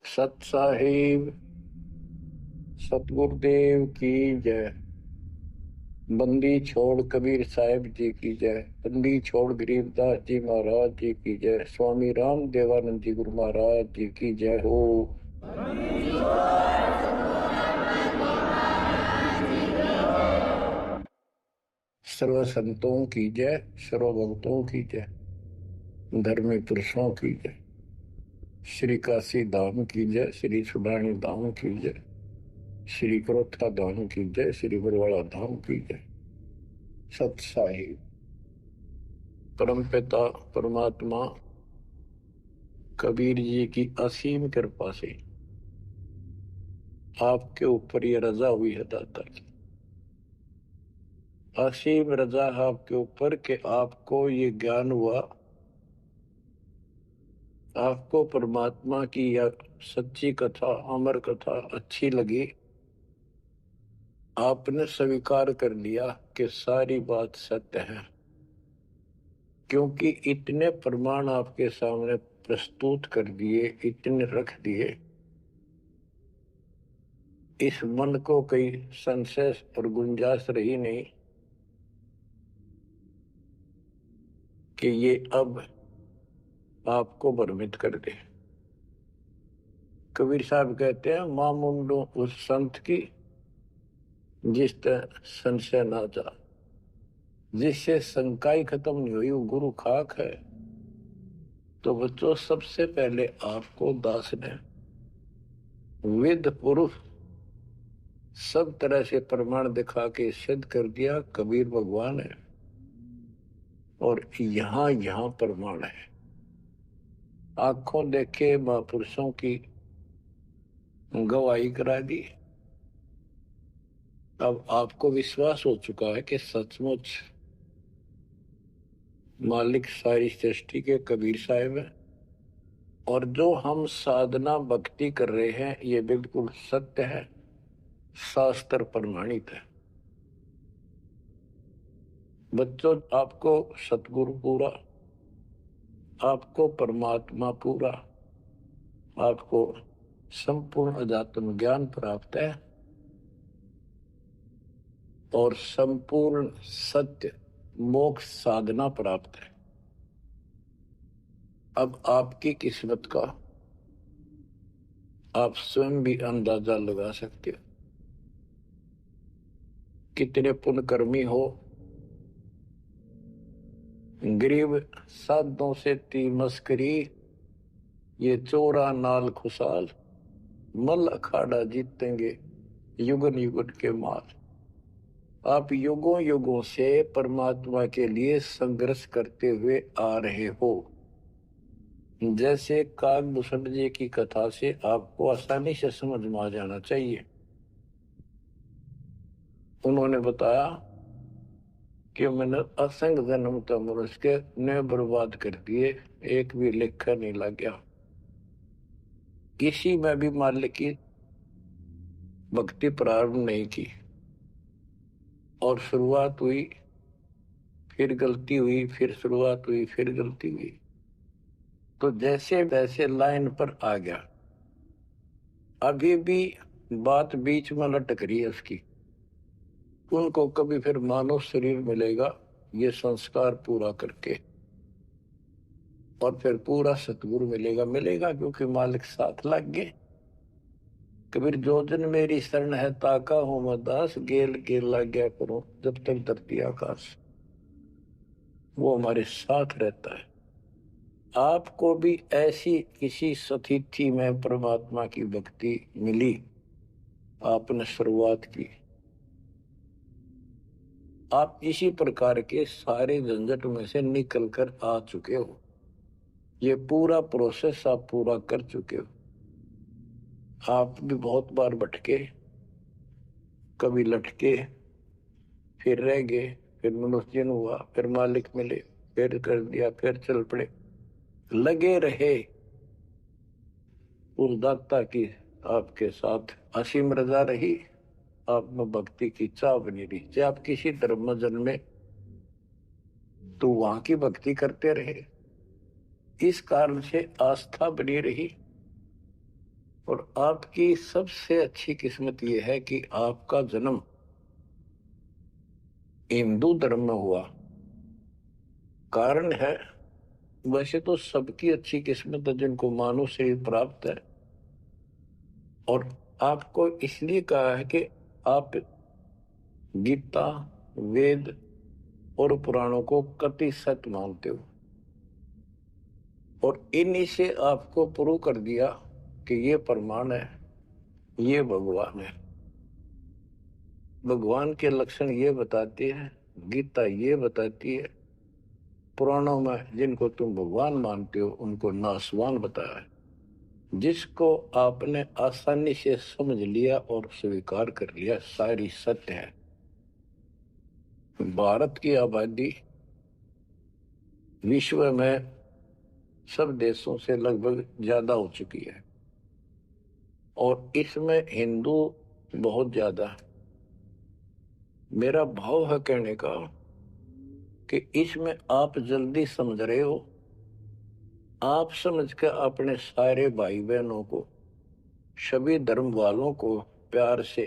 सत साहिब सतगुरुदेव की जय। बंदी छोड़ कबीर साहिब जी की जय। बंदी छोड़ गरीबदास जी महाराज जी की जय। स्वामी राम देवानंद जी गुरु महाराज जी की जय हो। सर्व संतों की जय, सर्व भक्तों की जय, धर्मी पुरुषों की जय। श्री काशी धाम की जय, श्री सुडानी धाम की जय, श्री क्रोथा धाम की जय, श्री बरवाड़ा धाम की जय। सत साहिब परम पिता परमात्मा कबीर जी की असीम कृपा से आपके ऊपर ये रजा हुई है दाता की। असीम रजा है आपके ऊपर कि आपको ये ज्ञान हुआ, आपको परमात्मा की यह सच्ची कथा अमर कथा अच्छी लगी। आपने स्वीकार कर लिया कि सारी बात सत्य है, क्योंकि इतने प्रमाण आपके सामने प्रस्तुत कर दिए, इतने रख दिए, इस मन को कोई संशय और गुंजाइश रही नहीं कि ये अब आपको भ्रमित कर दे। कबीर साहब कहते हैं मामुंडो उस संत की जिस तरह संशय ना जा, जिससे शंका ही खत्म नहीं हुई, वो गुरु खाक है। तो बच्चों, सबसे पहले आपको दास ने वेद पुरुष सब तरह से प्रमाण दिखा के सिद्ध कर दिया कबीर भगवान है, और यहां यहां प्रमाण है। आंखों देखे महापुरुषों की गवाही करा दी। अब आपको विश्वास हो चुका है कि सचमुच मालिक सारी सृष्टि के कबीर साहिब है, और जो हम साधना भक्ति कर रहे हैं ये बिल्कुल सत्य है, शास्त्र प्रमाणित है। बच्चों, आपको सतगुरु पूरा, आपको परमात्मा पूरा, आपको संपूर्ण अध्यात्म ज्ञान प्राप्त है, और संपूर्ण सत्य मोक्ष साधना प्राप्त है। अब आपकी किस्मत का आप स्वयं भी अंदाजा लगा सकते हो। कितने पुण्यकर्मी हो, गरीब साधों से ती मस्करी, ये चोरा नाल खुशाल, मल अखाड़ा जीतेंगे युगन युगन के माल। आप युगों युगों से परमात्मा के लिए संघर्ष करते हुए आ रहे हो। जैसे काकभूषण जी की कथा से आपको आसानी से समझ में आ जाना चाहिए। उन्होंने बताया कि मैंने असंख्य जन्म तो मनुष्य ने बर्बाद कर दिए, एक भी लेखा नहीं लग गया। किसी में भी मालिक की भक्ति प्रारंभ नहीं की, और शुरुआत हुई, फिर गलती हुई, फिर शुरुआत हुई, फिर गलती हुई, तो जैसे तैसे लाइन पर आ गया। अभी भी बात बीच में लटक रही है उसकी। उनको कभी फिर मानव शरीर मिलेगा ये संस्कार पूरा करके, और फिर पूरा सतगुरु मिलेगा। मिलेगा क्योंकि मालिक साथ लग गए। कबीर जो दिन मेरी शरण है ताका हूं मैं दास, गेल गेल लग गया करो जब तक धरती आकाश। वो हमारे साथ रहता है। आपको भी ऐसी किसी स्थिति में परमात्मा की भक्ति मिली, आपने शुरुआत की, आप इसी प्रकार के सारे झंझट में से निकल कर आ चुके हो। ये पूरा प्रोसेस आप पूरा कर चुके हो। आप भी बहुत बार भटके, कभी लटके, फिर रह गए, फिर मनुष्य हुआ, फिर मालिक मिले, फिर कर दिया, फिर चल पड़े, लगे रहे। उस दाता की आपके साथ असीम रजा रही, आप में भक्ति की चाह बनी रही। चाहे आप किसी धर्म में जन्मे तो वहां की भक्ति करते रहे, इस कारण से आस्था बनी रही। और आपकी सबसे अच्छी किस्मत यह है कि आपका जन्म हिंदू धर्म में हुआ। कारण है, वैसे तो सबकी अच्छी किस्मत है जिनको मानव शरीर प्राप्त है, और आपको इसलिए कहा है कि आप गीता, वेद और पुराणों को कति सत्य मानते हो, और इन्हीं से आपको प्रूव कर दिया कि ये प्रमाण है, ये भगवान है। भगवान के लक्षण ये बताते हैं, गीता ये बताती है, पुराणों में जिनको तुम भगवान मानते हो उनको नासवान बताया है। जिसको आपने आसानी से समझ लिया और स्वीकार कर लिया, सारी सत्य है। भारत की आबादी विश्व में सब देशों से लगभग ज्यादा हो चुकी है, और इसमें हिंदू बहुत ज्यादा है। मेरा भाव है कहने का कि इसमें आप जल्दी समझ रहे हो। आप समझ कर अपने सारे भाई बहनों को, सभी धर्म वालों को प्यार से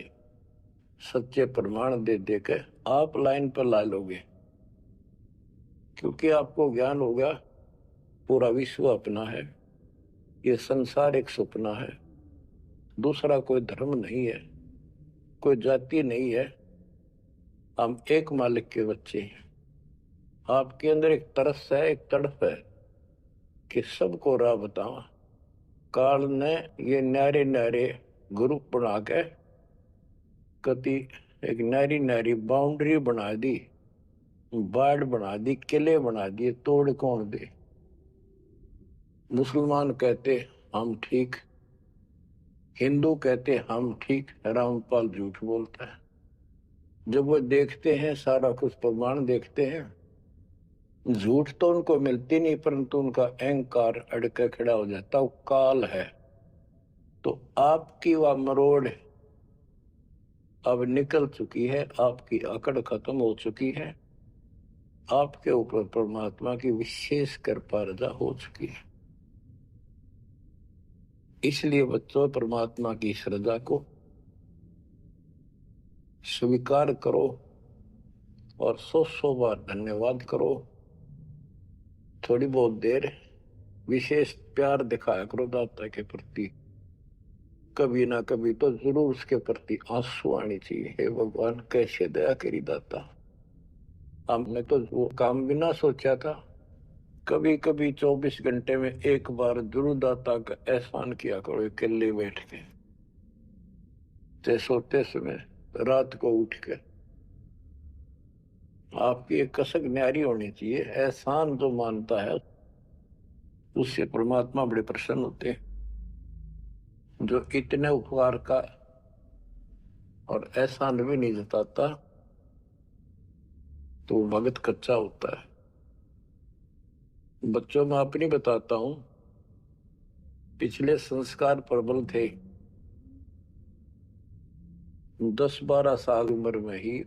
सच्चे प्रमाण दे देकर आप लाइन पर ला लोगे, क्योंकि आपको ज्ञान होगा पूरा विश्व अपना है, ये संसार एक सपना है, दूसरा कोई धर्म नहीं है, कोई जाति नहीं है, हम एक मालिक के बच्चे हैं। आपके अंदर एक तरस है, एक तड़प है कि सबको राह बतावा। काल ने ये न्यारे न्यारे ग्रुप बना के कति एक नारी नारी बाउंड्री बना दी, बाढ़ बना दी, किले बना दिए, तोड़ कौन दे। मुसलमान कहते हम ठीक, हिंदू कहते हम ठीक, रामपाल झूठ बोलता है। जब वो देखते हैं सारा कुछ प्रमाण देखते हैं, झूठ तो उनको मिलती नहीं, परंतु उनका अहंकार अड़के खड़ा हो जाता, वो काल है। तो आपकी वह मरोड़ अब निकल चुकी है, आपकी अकड़ खत्म हो चुकी है, आपके ऊपर परमात्मा की विशेष कृपा रजा हो चुकी है। इसलिए बच्चों, परमात्मा की श्रद्धा को स्वीकार करो और 100 बार धन्यवाद करो। थोड़ी बहुत देर विशेष प्यार दिखाया करो दाता के प्रति, कभी ना कभी तो जरूर उसके प्रति आंसू आनी चाहिए। हे भगवान, कैसे दया करी दाता, हमने तो वो काम भी ना सोचा था। कभी कभी 24 घंटे में एक बार जरूर दाता का एहसान किया करो, अकेले बैठ के, ते सोते समय, रात को उठ के। आपकी एक कसक न्यारी होनी चाहिए। एहसान जो मानता है उससे परमात्मा बड़े प्रसन्न होते हैं। जो इतने उपकार का और एहसान भी नहीं जताता तो वो भगत कच्चा होता है। बच्चों में अपनी बताता हूं, पिछले संस्कार प्रबल थे। 10-12 साल उम्र में ही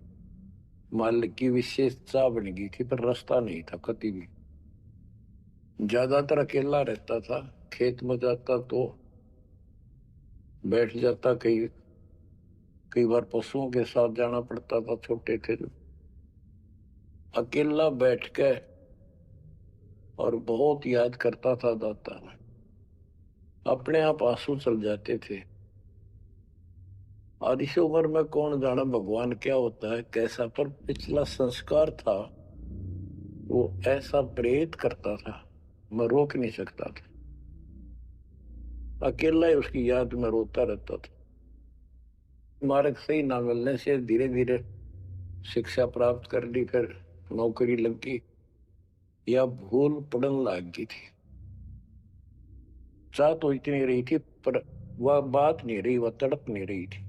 मालिक की विशेष चाह बन गई थी, पर रास्ता नहीं था कभी भी। ज्यादातर अकेला रहता था, खेत में जाता तो बैठ जाता, कई कई बार पशुओं के साथ जाना पड़ता था, छोटे थे जो। अकेला बैठ के और बहुत याद करता था दाता, अपने आप आंसू चल जाते थे। और इस उम्र में कौन जाना भगवान क्या होता है कैसा, पर पिछला संस्कार था वो ऐसा प्रेरित करता था, मैं रोक नहीं सकता था। अकेला ही उसकी याद में रोता रहता था। मार्ग सही ना मिलने से धीरे धीरे शिक्षा प्राप्त कर ली, फिर नौकरी लग गई, या भूल पड़न लग गई थी। चाह तो इतनी रही थी, पर वह बात नहीं रही, वह तड़प नहीं रही थी।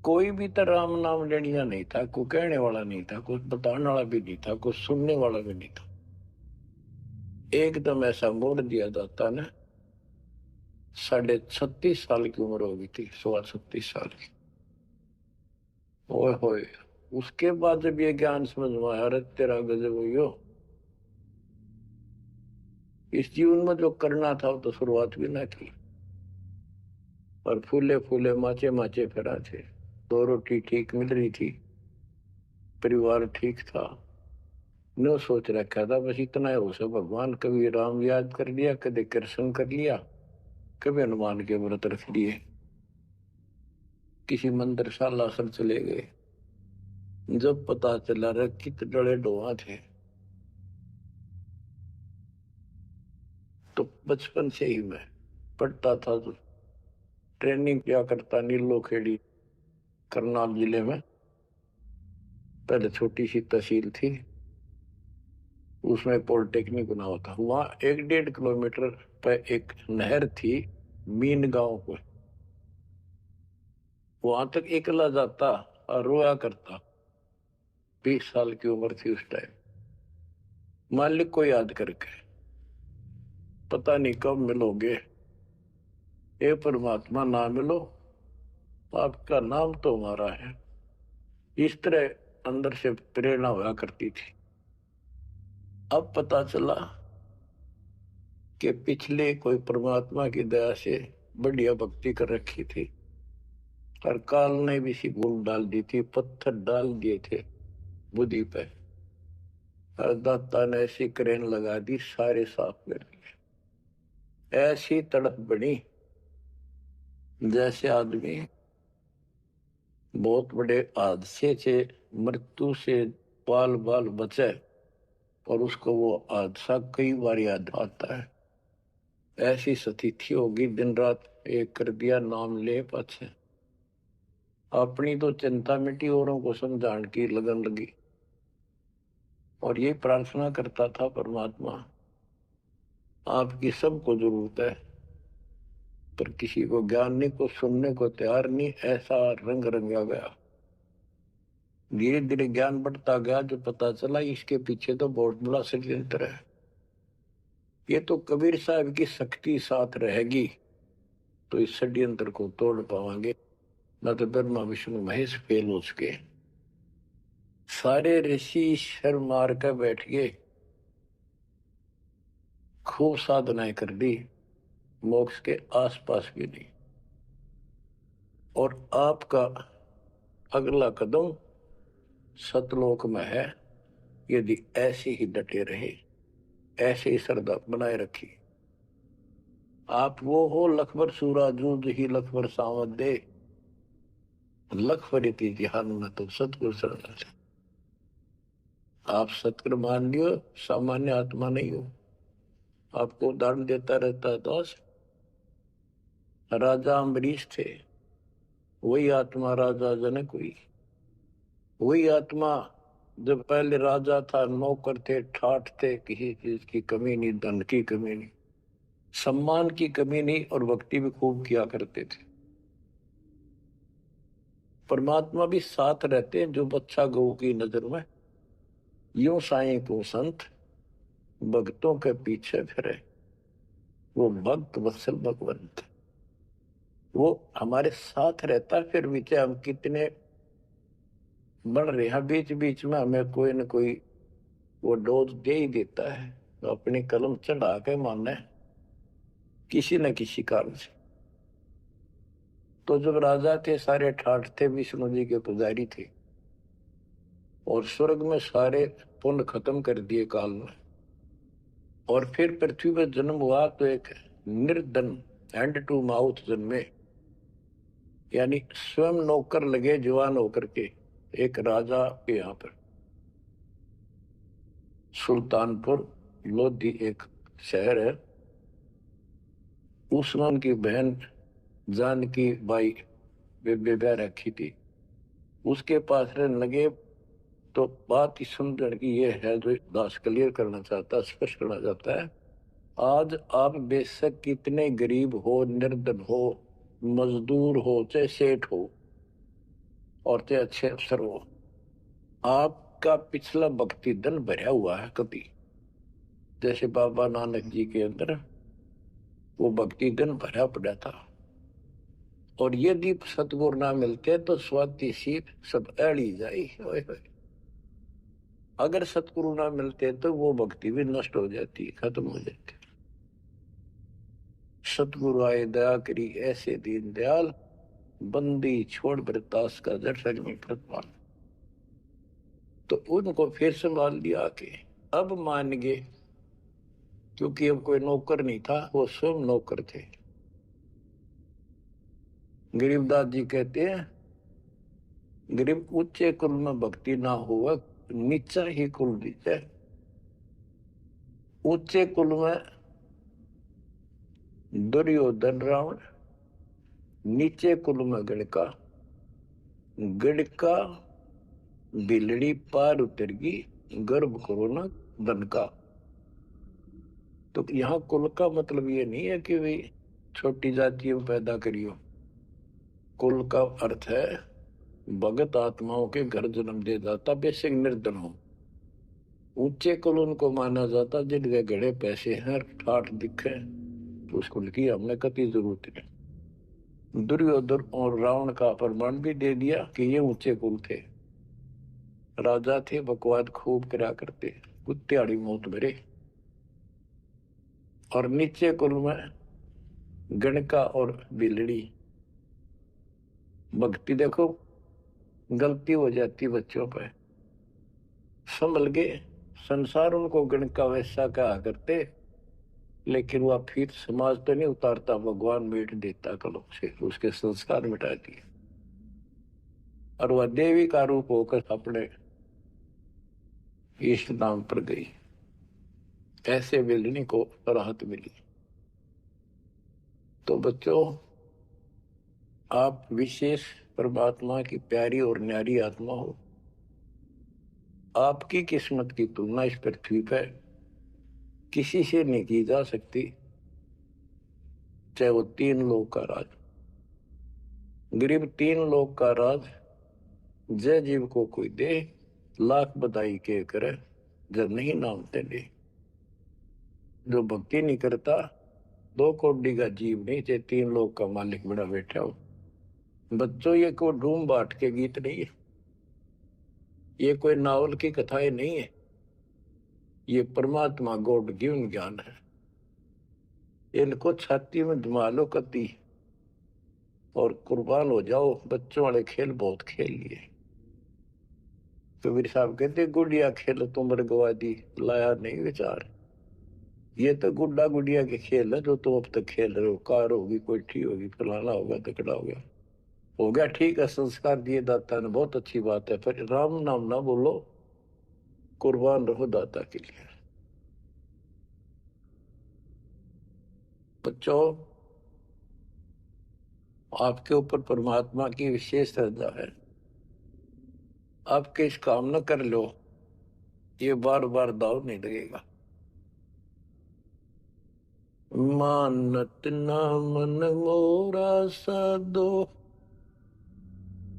कोई भी तो राम नाम लेनिया नहीं था, कोई कहने वाला नहीं था, कुछ बताने वाला भी नहीं था, कुछ सुनने वाला भी नहीं था। एकदम ऐसा मोड़ दिया दाता ने। 36.5 साल की उम्र हो गई थी, 36.5 साल की। ओए होए, उसके बाद जब ये ज्ञान समझ में आया, अरे तेरा गजब हुई, इस जीवन में जो करना था वो तो शुरुआत भी ना की। और फूले फूले माचे माचे फिरा थे। 2 रोटी ठीक मिल रही थी, परिवार ठीक था। नो सोच रखा था बस इतना ही हो सब भगवान, कभी राम याद कर लिया, कभी कृष्ण कर लिया, कभी हनुमान के व्रत रख लिए। किसी मंदिर शाला सब चले गए। जब पता चला रे कितने बड़े डोहा थे, तो बचपन से ही मैं पढ़ता था, तो ट्रेनिंग क्या करता नीलो खेड़ी करनाल जिले में। पहले छोटी सी तहसील थी, उसमें पॉलिटेक्निक बना हुआ था। वहां 1-1.5 किलोमीटर पर एक नहर थी, मीन गांव को। वहां तक एकला जाता और रोया करता। 20 साल की उम्र थी उस टाइम। मालिक को याद करके, पता नहीं कब मिलोगे, ये परमात्मा ना मिलो, आपका नाम तो हमारा है। इस तरह अंदर से प्रेरणा हुआ करती थी। अब पता चला कि पिछले कोई परमात्मा की दया से बढ़िया भक्ति कर रखी थी, और काल ने भी सी भूल डाल दी थी, पत्थर डाल दिए थे बुद्धि पे, और दाता ने ऐसी क्रेन लगा दी, सारे साफ कर दिए। ऐसी तड़प बनी जैसे आदमी बहुत बड़े हादसे से, मृत्यु से बाल बाल बचे और उसको वो हादसा कई बार याद आता है। ऐसी स्थिति होगी, दिन रात एक कर दिया नाम ले पाछे। अपनी तो चिंता मिटी, औरों को समझाने की लगन लगी। और ये प्रार्थना करता था, परमात्मा आपकी सबको जरूरत है, पर किसी को ज्ञान नहीं, को सुनने को तैयार नहीं। ऐसा रंग रंगा गया। धीरे धीरे ज्ञान बढ़ता गया, जो पता चला इसके पीछे तो बहुत बड़ा षड्यंत्र है। ये तो कबीर साहब की शक्ति साथ रहेगी तो इस षड्यंत्र को तोड़ पावांगे, न तो ब्रह्मा विष्णु महेश फेल हो सके। सारे ऋषि शर मार कर बैठ गए, खूब साधनाएं कर दी, मोक्ष के आसपास भी नहीं। और आपका अगला कदम सतलोक में है, यदि ऐसे ही डटे रहे, ऐसे ही श्रद्धा बनाए रखी। आप वो हो लखबर सूरा जूझ ही लखबर सावत दे, लखबर ध्यान में तो सतगुरु शरण से। आप सतगुरु मान लियो, सामान्य आत्मा नहीं हो। आपको उदाहरण देता रहता है दास। राजा अम्बरीश थे, वही आत्मा राजा जनक हुई। वही आत्मा जब पहले राजा था, नौकर थे, ठाठ थे, किसी चीज की कमी नहीं, धन की कमी नहीं, सम्मान की कमी नहीं, और भक्ति भी खूब किया करते थे। परमात्मा भी साथ रहते हैं जो बच्चा गौ की नजर में। यूं साईं को संत भक्तों के पीछे फिरे, वो भक्त वत्सल भगवंत, वो हमारे साथ रहता है। फिर भी हम कितने बढ़ रहे हैं, बीच बीच में हमें कोई न कोई वो डोज दे ही देता है, तो अपनी कलम चढ़ा के मानना है किसी न किसी कारण से। तो जब राजा थे सारे ठाठ थे, विष्णु जी के पुजारी थे, और स्वर्ग में सारे पुण्य खत्म कर दिए काल में, और फिर पृथ्वी पर जन्म हुआ तो एक निर्धन हैंड टू माउथ जन्मे, यानी स्वयं नौकर लगे जवान होकर के एक राजा के यहाँ पर। सुल्तानपुर लोधी एक शहर है, उसमें उनकी बहन जानकी बाई बेबे रखी थी, उसके पास रहने लगे। तो बात ही समझने की ये है जो दास क्लियर करना चाहता, स्पष्ट करना चाहता है। आज आप बेशक कितने गरीब हो, निर्धन हो, मजदूर हो, चाहे सेठ हो, और चाहे अच्छे अफसर हो, आपका पिछला भक्ति धन भरा हुआ है कभी। जैसे बाबा नानक जी के अंदर वो भक्ति धन भरा पड़ा था। और यदि सतगुरु ना मिलते तो स्वाति सीप सब अड़ी जाई। अगर सतगुरु ना मिलते तो वो भक्ति भी नष्ट हो जाती, खत्म हो जाती। सतगुरु आए दया करी ऐसे दीन दयाल, बंदी छोड़ बरदास का दर्शन में प्रतिपाल। तो उनको फिर संभाल लिया के अब मान गए, क्योंकि अब कोई नौकर नहीं था, वो स्वयं नौकर थे। गरीबदास जी कहते हैं, गरीब ऊंचे कुल में भक्ति ना हुआ, नीचा ही कुल दीजिए। ऊंचे कुल में दुर्योधन रावण, नीचे कुल में गणका, गणका बिलड़ी पार उतरगी, गर्भ करो ना धन का। तो यहाँ कुल का मतलब ये नहीं है कि भाई छोटी जातियों पैदा करियो। कुल का अर्थ है भगत आत्माओं के घर जन्म दे जाता, बेसिक निर्धन हो। ऊंचे कुल उनको माना जाता जिनके घड़े पैसे हैं, ठाठ दिखे, तो उस कुल की हमने कति जरूरत नहीं। दुर्योधन और रावण का प्रमाण भी दे दिया कि ये ऊंचे कुल थे, राजा थे, बकवाद खूब करा करते, कुत्तेआड़ी मौत भरे। और नीचे कुल में गणका और बिलड़ी। भक्ति देखो गलती हो जाती बच्चों पे, संभल गए। संसार उनको गणका वैसा कहा करते, लेकिन वह फिर समाज तो नहीं उतारता, भगवान मीट देता कलम से, उसके संस्कार मिटा दिए। और वह देवी का रूप होकर अपने इष्ट धाम पर गई। ऐसे बिलनी को राहत मिली। तो बच्चों, आप विशेष परमात्मा की प्यारी और न्यारी आत्मा हो। आपकी किस्मत की तुलना इस पृथ्वी पर किसी से नहीं की जा सकती, चाहे वो 3 लोक का राज। गरीब 3 लोक का राज जय जीव को कोई दे, लाख बधाई के करे, जब नहीं नामते दे। जो भक्ति नहीं करता, 2 कौड़ी का जीव नहीं, चाहे 3 लोक का मालिक बड़ा बैठा हो। बच्चों, ये कोई ढूंढ बाट के गीत नहीं है, ये कोई नावल की कथाएं नहीं है, ये परमात्मा गॉड गिवन ज्ञान है। इनको छाती में जमा लो कति और कुर्बान हो जाओ। बच्चों वाले खेल बहुत खेल लिए। कबीर साहब कहते, गुड़िया खेल तुम गवा दी, लाया नहीं विचार। ये तो गुड्डा गुड़िया के खेल है जो तुम अब तक खेल रहे हो। कार होगी, कोठी होगी, फलाना होगा, तकड़ा हो गया ठीक है, संस्कार दिए दाता ने, बहुत अच्छी बात है, पर राम नाम ना बोलो, कुर्बान रहो दाता के लिए। बच्चों, आपके ऊपर परमात्मा की विशेष श्रद्धा है। आपके इस काम न कर लो, ये बार बार दाव नहीं लगेगा। मानत ना मन मोरा साधो,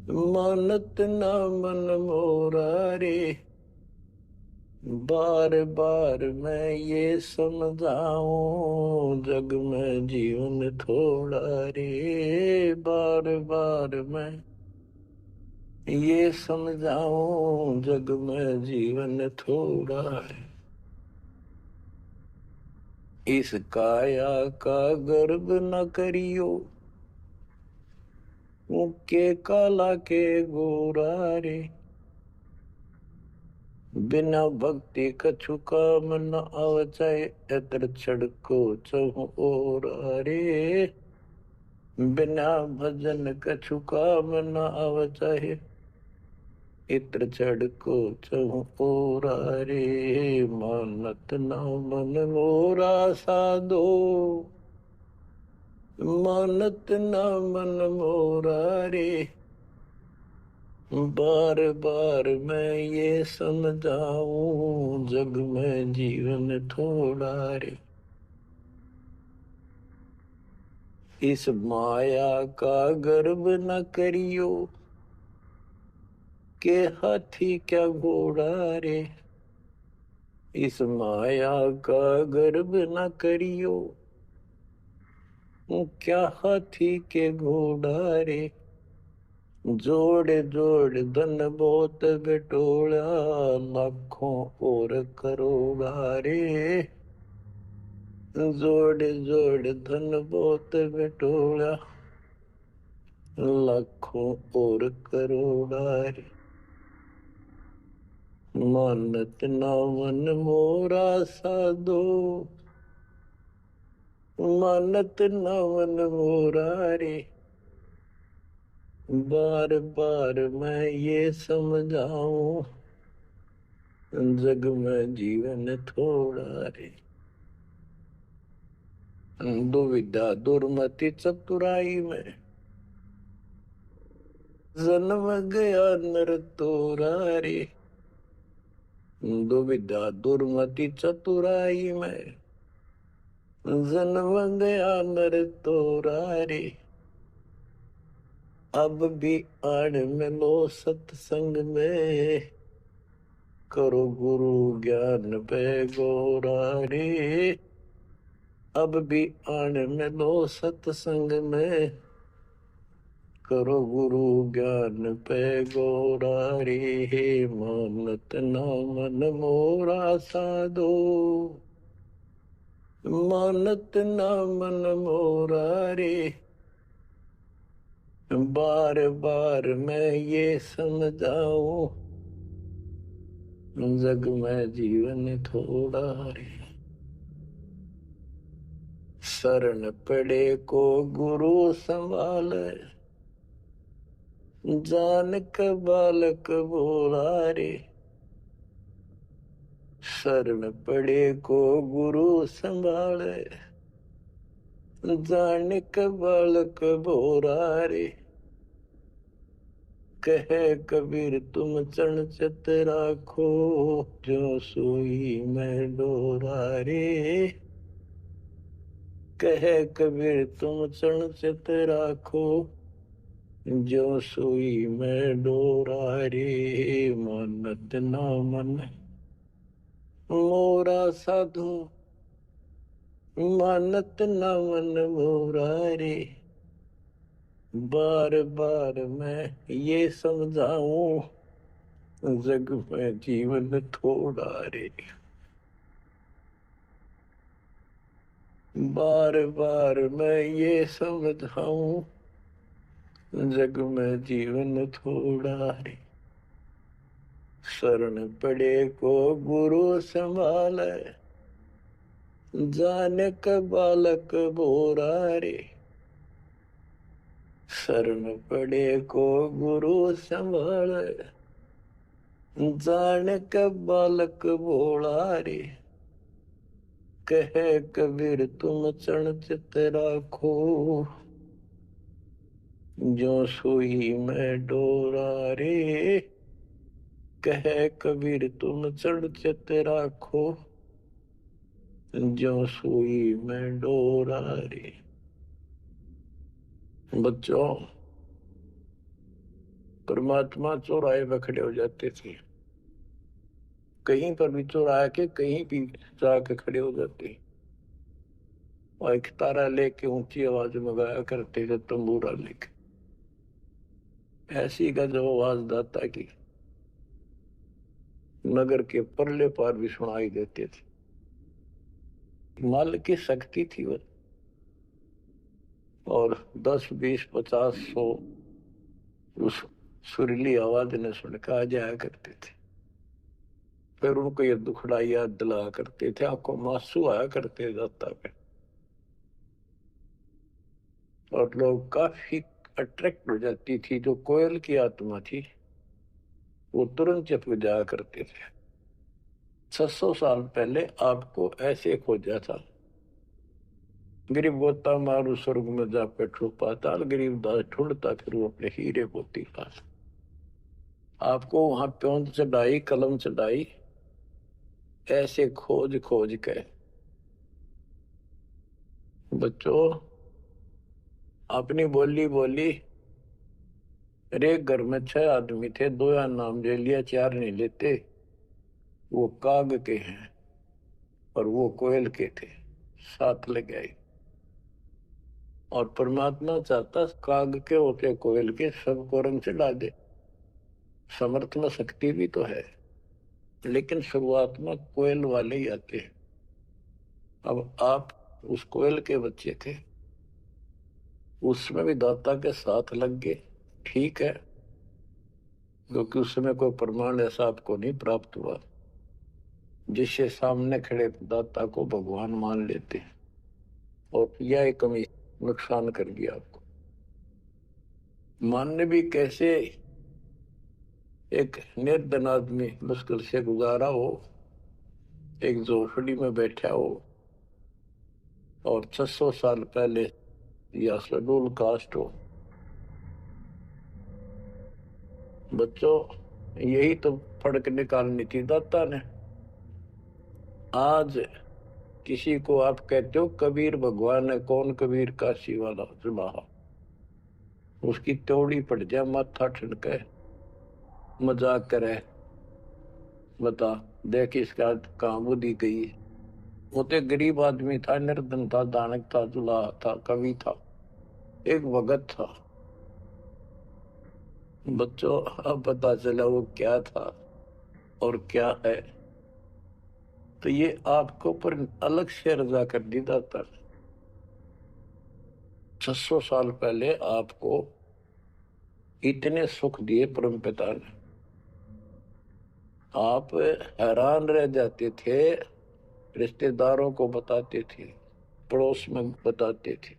मानत ना मन मोरा रे, बार बार मैं ये समझाऊं, जग में जीवन थोड़ा रे, बार बार मैं ये समझाऊं, जग में जीवन थोड़ा है। इस काया का गर्व न करियो, मुक्के काला के गोरा रे, बिना भक्ति कछु काम न आवचाए, एतर छड़को चहु और रे, बिना भजन कछु काम न आवचाए, इत्र छड़को चहु और रे, मानत न मन मोरा साधो, मानत न मन मोरा रे, बार बार मैं ये समझाऊं, जग में जीवन थोड़ा रे। इस माया का गर्व न करियो, के हाथी क्या घोड़ा रे, इस माया का गर्व न करियो, क्या हाथी के घोड़ा रे, जोड़ जोड़ धन बहुत बिटोड़ा, 1,00,000 और करोड़ा रे, जोड़ जोड़ धन बहुत बिटोड़ा, लाखों और करोड़ा रे। मानत ना मन मोरा साधो, मानत ना मन मोरा रे। बार बार मैं ये समझाऊं, जग में जीवन थोड़ा रे। दुविधा दुर्मति चतुराई में, जन्म गया नर तोरा रे। दुविधा दुर्मति चतुराई में, जन्म गया नर तोरा रे। अब भी आड़ मिलो सत्संग में, करो गुरु ज्ञान पे गोरा रे। अब भी आड़ मिलो सत्संग में, करो गुरु ज्ञान पे गोरा रे। मानत ना मन मोरा साधो, मानत ना मन मोरा रे। बार बार मैं ये समझाऊं, जग में जीवन थोड़ा रे। शरण पड़े को गुरु संभाले, जान का बालक बोला रे। शरण पड़े को गुरु संभाले, जान का बालक बोला रे। कहे कबीर तुम चरण चित राखो, जो सोई मैं डोरा रे। कहे कबीर तुम चरण चित राखो, जो सोई मैं डोरा रे। मानत ना मन मोरा साधु, मानत ना मन मोरा रे। बार बार मैं ये समझाऊं, जग में जीवन थोड़ा रे। बार बार मैं ये समझाऊं, जग में जीवन थोड़ा रे। शरण पड़े को गुरु संभाले, जाने का बालक बोरा रे। शरण पड़े को गुरु संभाले, जाने का बालक बोला रे। कहे कबीर तुम चरण चित राखो, जो सोई मैं डोरा रे। कहे कबीर तुम चरण चित राखो, जो सोई मैं डोरा रे। बच्चों, परमात्मा चौराहे पे खड़े हो जाते थे, कहीं पर भी चौराहे के कहीं भी जाके खड़े हो जाते, और एक तारा लेके ऊंची आवाज में गाया करते थे, तंबूरा लेके। ऐसी गजब आवाज दाता की नगर के परले पार भी सुनाई देते थे। माल की शक्ति थी वो, और 10, 20, 50, 100 उस सुरीली आवाज ने सुनकर आ जाया करते थे। फिर उनको ये दुखड़ा याद दिलाया करते थे, आपको मासू आया करते दाता पे, और लोग काफी अट्रैक्ट हो जाती थी। जो कोयल की आत्मा थी वो तुरंत चिपक जाया करते थे। 600 साल पहले आपको ऐसे खोजा था, गरीब गोता मारू स्वर्ग में जा बैठो पाताल, गरीब दास ढूंढता फिर वो अपने हीरे मोती पास। आपको वहां प्योंद चढ़ाई, कलम चढ़ाई, ऐसे खोज खोज के। बच्चों, अपनी बोली बोली। एक घर में 6 आदमी थे, 2 या नाम ले लिया, 4 नहीं लेते। वो काग के हैं और वो कोयल के थे, साथ ले गए। और परमात्मा चाहता काग के होते कोयल के सबको रंग चढ़ा दे। समर्थ में शक्ति भी तो है, लेकिन शुरुआत में कोयल वाले ही आते हैं। अब आप उस कोयल के बच्चे थे, उसमें भी दाता के साथ लग गए। ठीक है, क्योंकि उस समय कोई प्रमाण ऐसा आपको नहीं प्राप्त हुआ जिससे सामने खड़े दाता को भगवान मान लेते हैं, और यह एक कमी नुकसान कर दिया आपको। मानने भी कैसे, एक निर्धन आदमी मुश्किल से गुजारा हो, एक झोपड़ी में बैठा हो, और 600 साल पहले या शेड्यूल कास्ट हो। बच्चों, यही तो फर्क निकालनी थी दाता ने। आज किसी को आप कहते हो कबीर भगवान है, कौन कबीर? काशी वाला जुलाहा। उसकी त्योड़ी पड़ जाए, माथा ठनके, मजाक करे, बता देख इसका कहाँ बुद्धि गई। वो तो गरीब आदमी था, निर्धन था, दानक था, जुलाहा था, कवि था, एक भगत था। बच्चों, अब पता चला वो क्या था और क्या है। तो ये आपको पर अलग से रजा कर दी दाता ने। 600 साल पहले आपको इतने सुख दिए परम पिता ने, आप हैरान रह जाते थे। रिश्तेदारों को बताते थे, पड़ोस में बताते थे,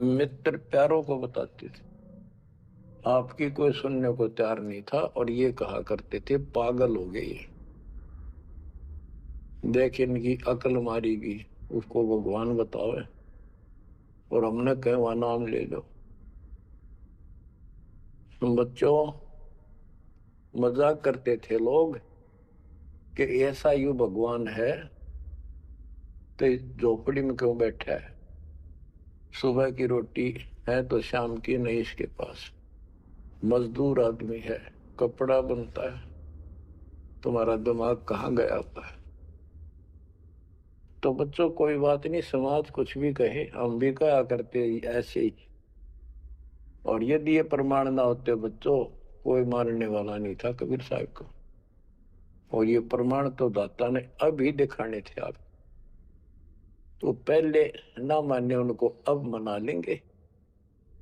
मित्र प्यारों को बताते थे, आपकी कोई सुनने को तैयार नहीं था। और ये कहा करते थे पागल हो गई है, देख इनकी अकल मारी गई, उसको भगवान बताओ। और हमने कहे वहां नाम ले लो। बच्चों, मजाक करते थे लोग कि ऐसा यू भगवान है तो इस झोपड़ी में क्यों बैठा है? सुबह की रोटी है तो शाम की नहीं इसके पास, मजदूर आदमी है, कपड़ा बनता है, तुम्हारा दिमाग कहाँ गया होता है? तो बच्चों, कोई बात नहीं, समाज कुछ भी कहे, हम भी कहा करते ऐसे ही। और यदि ये प्रमाण ना होते बच्चों, कोई मानने वाला नहीं था कबीर साहब को। और ये प्रमाण तो दाता ने अभी दिखाने थे आप, तो पहले ना माने उनको अब मना लेंगे।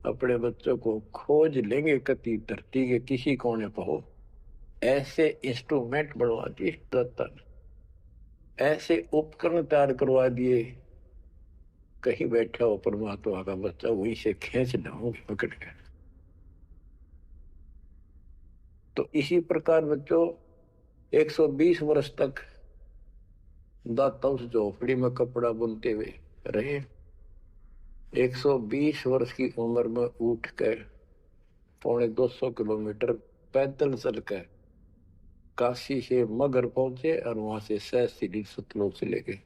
अपने बच्चों को खोज लेंगे कति धरती के किसी कोने पर हो, ऐसे इंस्ट्रूमेंट बनवा दिए दाता ने, ऐसे उपकरण तैयार करवा दिए, कहीं बैठा हो परमात्मा का बच्चा वहीं से खींच लाऊंगे पकड़ कर। तो इसी प्रकार बच्चों 120 वर्ष तक दाता उस झोपड़ी में कपड़ा बुनते हुए रहे। 120 वर्ष की उम्र में उठ कर 250 किलोमीटर पैदल चलकर काशी से मगर पहुंचे, और वहां से सहस्त्री सतलोक से लेके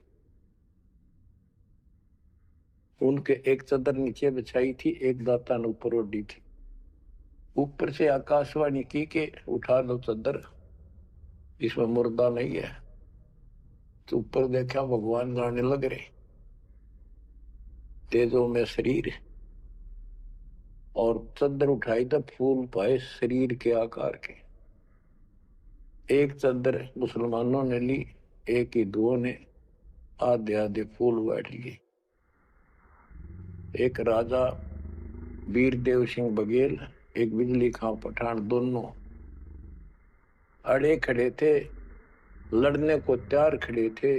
उनके एक चादर नीचे बिछाई थी, एक दाता ने ऊपर ओढ़ी थी। ऊपर से आकाशवाणी की कि उठा लो चादर, इसमें मुर्दा नहीं है। तो ऊपर देखा भगवान जाने लग रहे, तेजों में शरीर, और चादर उठाई तो फूल पाए शरीर के आकार के। एक चादर मुसलमानों ने ली, एक हिंदुओं ने आधे आधे फूल बैठ लिए। एक राजा वीरदेव सिंह बघेल, एक बिजली खां पठान, दोनों अड़े खड़े थे, लड़ने को तैयार खड़े थे।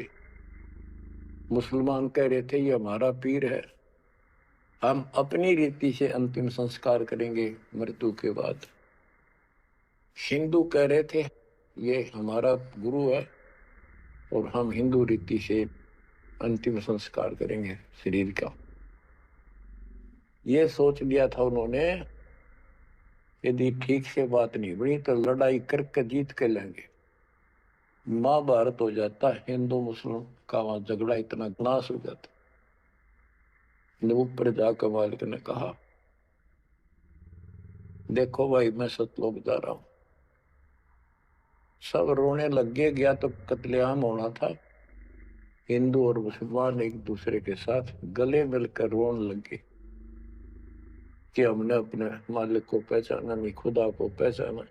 मुसलमान कह रहे थे ये हमारा पीर है, हम अपनी रीति से अंतिम संस्कार करेंगे मृत्यु के बाद। हिंदू कह रहे थे ये हमारा गुरु है, और हम हिंदू रीति से अंतिम संस्कार करेंगे शरीर का। ये सोच लिया था उन्होंने, यदि ठीक से बात नहीं बनी तो लड़ाई करके जीत के लेंगे। महाभारत हो जाता, हिंदू मुस्लिम का वहां झगड़ा इतना नाश हो जाता। ऊपर जाकर मालिक ने कहा देखो भाई मैं सतलोक जा रहा हूं। सब रोने लग गया तो कत्लेआम होना था। हिंदू और मुसलमान एक दूसरे के साथ गले मिलकर रोने लगे कि हमने अपने मालिक को पहचाना नहीं, खुदा को पहचाना।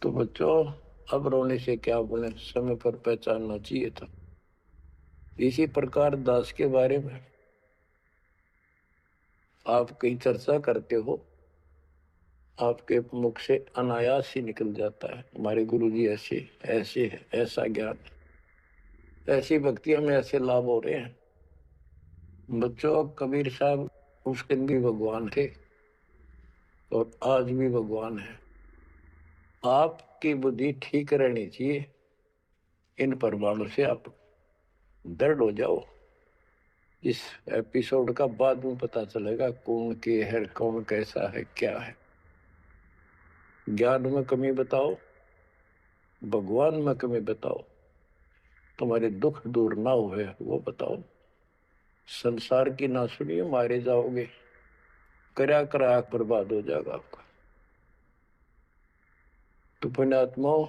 तो बच्चों, अब रोने से क्या बोले, समय पर पहचानना चाहिए था। इसी प्रकार दास के बारे में आप कहीं चर्चा करते हो, आपके मुख से अनायास ही निकल जाता है हमारे गुरुजी ऐसे ऐसे है, ऐसा ज्ञान, ऐसी भक्ति हमें ऐसे लाभ हो रहे हैं। बच्चों, कबीर साहब उस दिन भी भगवान थे और आज भी भगवान है। आपकी बुद्धि ठीक रहनी चाहिए, इन प्रमाणों से आप दृढ़ हो जाओ। इस एपिसोड का बाद में पता चलेगा कौन के है, कौन कैसा है, क्या है। ज्ञान में कमी बताओ, भगवान में कमी बताओ, तुम्हारे दुख दूर ना हुए वो बताओ। संसार की ना सुनिए, मारे जाओगे, करा करा बर्बाद हो जाएगा आपका। तो पुण्यात्माओं,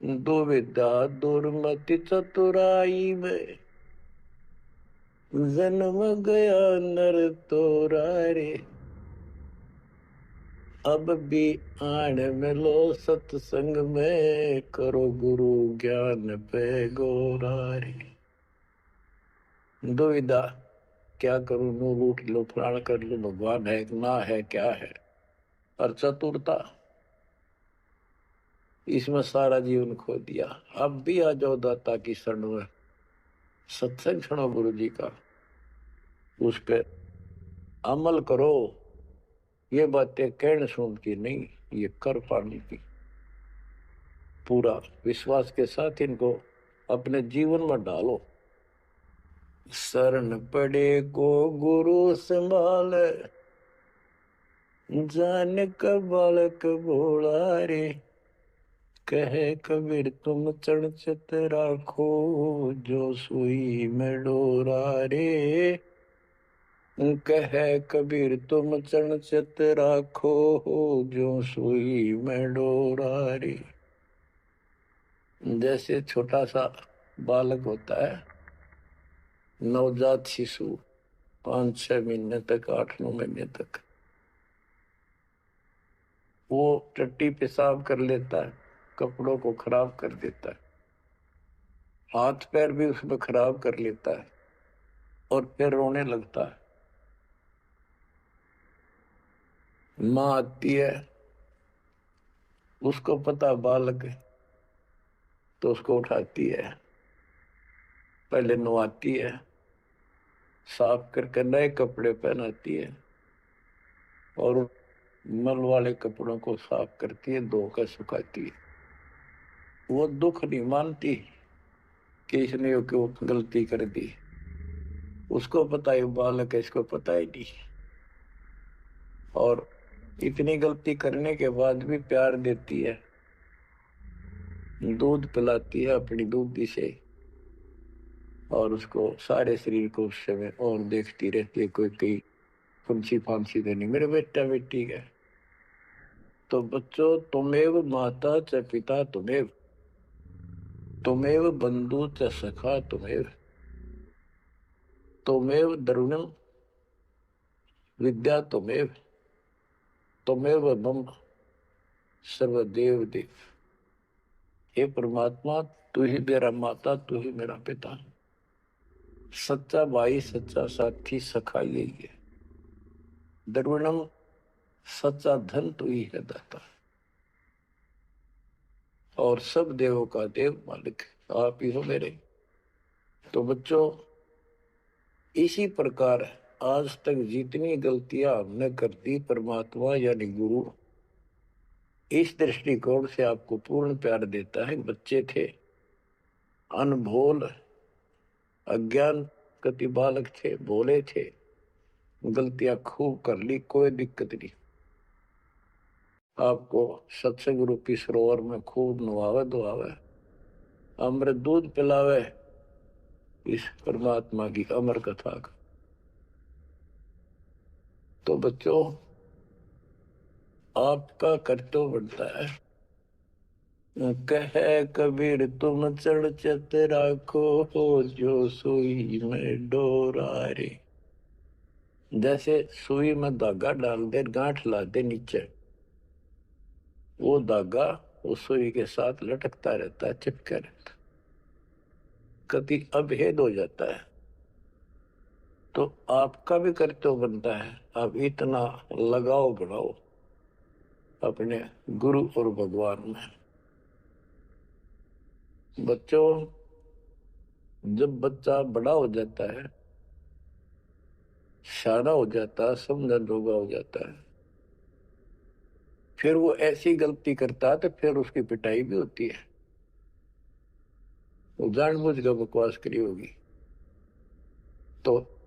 दुविधा दुर्मति चतुराई में जन्म गया नर तोरा रे। अब भी आण मिलो सत्संग में, करो गुरु ज्ञान पे गोरा रे। दुविधा, क्या करूं, नो लूट लो, प्राण कर लो, भगवान है ना है, क्या है। और चतुरता, इसमें सारा जीवन खो दिया। अब भी आ जाओ दाता की शरण में, सत्संग सुनो गुरु जी का, उस पर अमल करो। ये बातें कहने सुन की नहीं, ये कर पाने की। पूरा विश्वास के साथ इनको अपने जीवन में डालो। शरण पड़े को गुरु संभाल, जान का बालक भोला रे। कहे कबीर तुम चढ़ चित राखो, जो सुई में डोरा रे। कहे कबीर तुम चढ़ चित राखो, जो सुई में डोरा रे। जैसे छोटा सा बालक होता है, नवजात शिशु, 5-6 महीने तक, 8-9 महीने तक, वो टट्टी पेशाब कर लेता है, कपड़ों को खराब कर देता है, हाथ पैर भी उसमें खराब कर लेता है और फिर रोने लगता है। माँ आती है, उसको पता बालक है, तो उसको उठाती है, पहले नहलाती है, साफ करके नए कपड़े पहनाती है और मल वाले कपड़ों को साफ करती है, धोकर सुखाती है। वो दुख नहीं मानती कि इसने क्यों गलती कर दी, उसको पता है बालक है, इसको पता ही नहीं। और इतनी गलती करने के बाद भी प्यार देती है, दूध पिलाती है अपनी दूधी से, और उसको सारे शरीर को उस समय और देखती रहती है, कोई कहीं फुंसी फांसी तो नहीं, मेरे बेटा बेटी है। तो बच्चों, तुमेव माता च पिता तुमेव, तुमेव बंधु च सखा तुमेव, तुमेव द्रविणम विद्या तुमेव, तुमेव मम सर्वदेव देव। हे परमात्मा, तू ही मेरा माता, तू ही मेरा पिता, सच्चा भाई, सच्चा साथी, सखा यही है। द्रविणम, सच्चा धन तू ही है दाता, और सब देवों का देव मालिक आप ही हो मेरे। तो बच्चों, इसी प्रकार आज तक जितनी गलतियां हमने कर दी, परमात्मा यानी गुरु इस दृष्टिकोण से आपको पूर्ण प्यार देता है। बच्चे थे, अनभोल, अज्ञान कति बालक थे, भोले थे, गलतियां खूब कर ली, कोई दिक्कत नहीं। आपको सत्संग रूपी सरोवर में खूब नवावे धोआवे, अमृत दूध पिलावे, इस परमात्मा की अमर कथा का। तो बच्चों, आपका कर्तव्य बनता है, कहे कबीर तुम चढ़ चित राखो, जो सुई में डोरा रे। जैसे सुई में धागा डाल दे, गांठ ला दे नीचे, वो धागा उस सुई के साथ लटकता रहता है, चिपका रहता। कभी अभेद हो जाता है, तो आपका भी कर्तव्य बनता है आप इतना लगाव बढ़ाओ अपने गुरु और भगवान में। बच्चों, जब बच्चा बड़ा हो जाता है, शाना हो जाता है, समझन जोगा हो जाता है, फिर वो ऐसी गलती करता है तो फिर उसकी पिटाई भी होती है। वो जानबूझ कर बकवास करी होगी, तो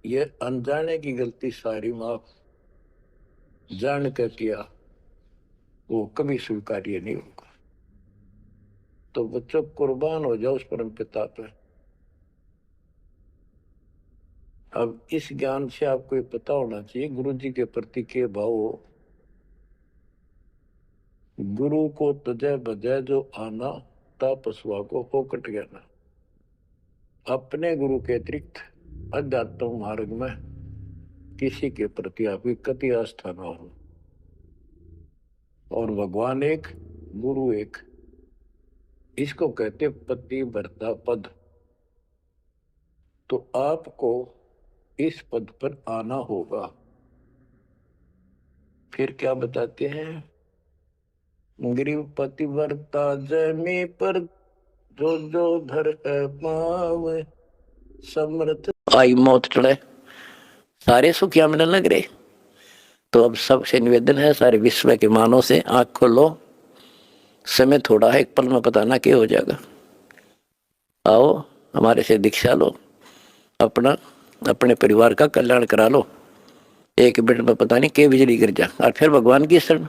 ये अनजाने की गलती सारी माफ, जान कर किया वो कभी स्वीकार्य नहीं होगा। तो बच्चों, कुर्बान हो जाओ उस परम पिता पर। अब इस ज्ञान से आपको ये पता होना चाहिए गुरु जी के प्रति के भाव हो। गुरु को तजय बजय जो आना, ता पशुआ को फोकट ज्ञाना। अपने गुरु के अतिरिक्त अध्यात्म मार्ग में किसी के प्रति आपकी कति आस्था ना हो। और भगवान एक, गुरु एक, इसको कहते पति भरता पद। तो आपको इस पद पर आना होगा। फिर क्या बताते हैं, ग्रीव पति भरता जमी पर, जो जो धर पाव, समर्थ आई मौत चढ़े, सारे सुखिया मिलने लग रहे। तो अब सबसे निवेदन है, सारे विश्व के मानव से आंख खोलो, समय थोड़ा है, एक पल में पता ना क्या हो जाएगा। आओ हमारे से दीक्षा लो, अपना अपने परिवार का कल्याण करा लो। एक मिनट में पता नहीं क्या बिजली गिर जा। और फिर भगवान की शरण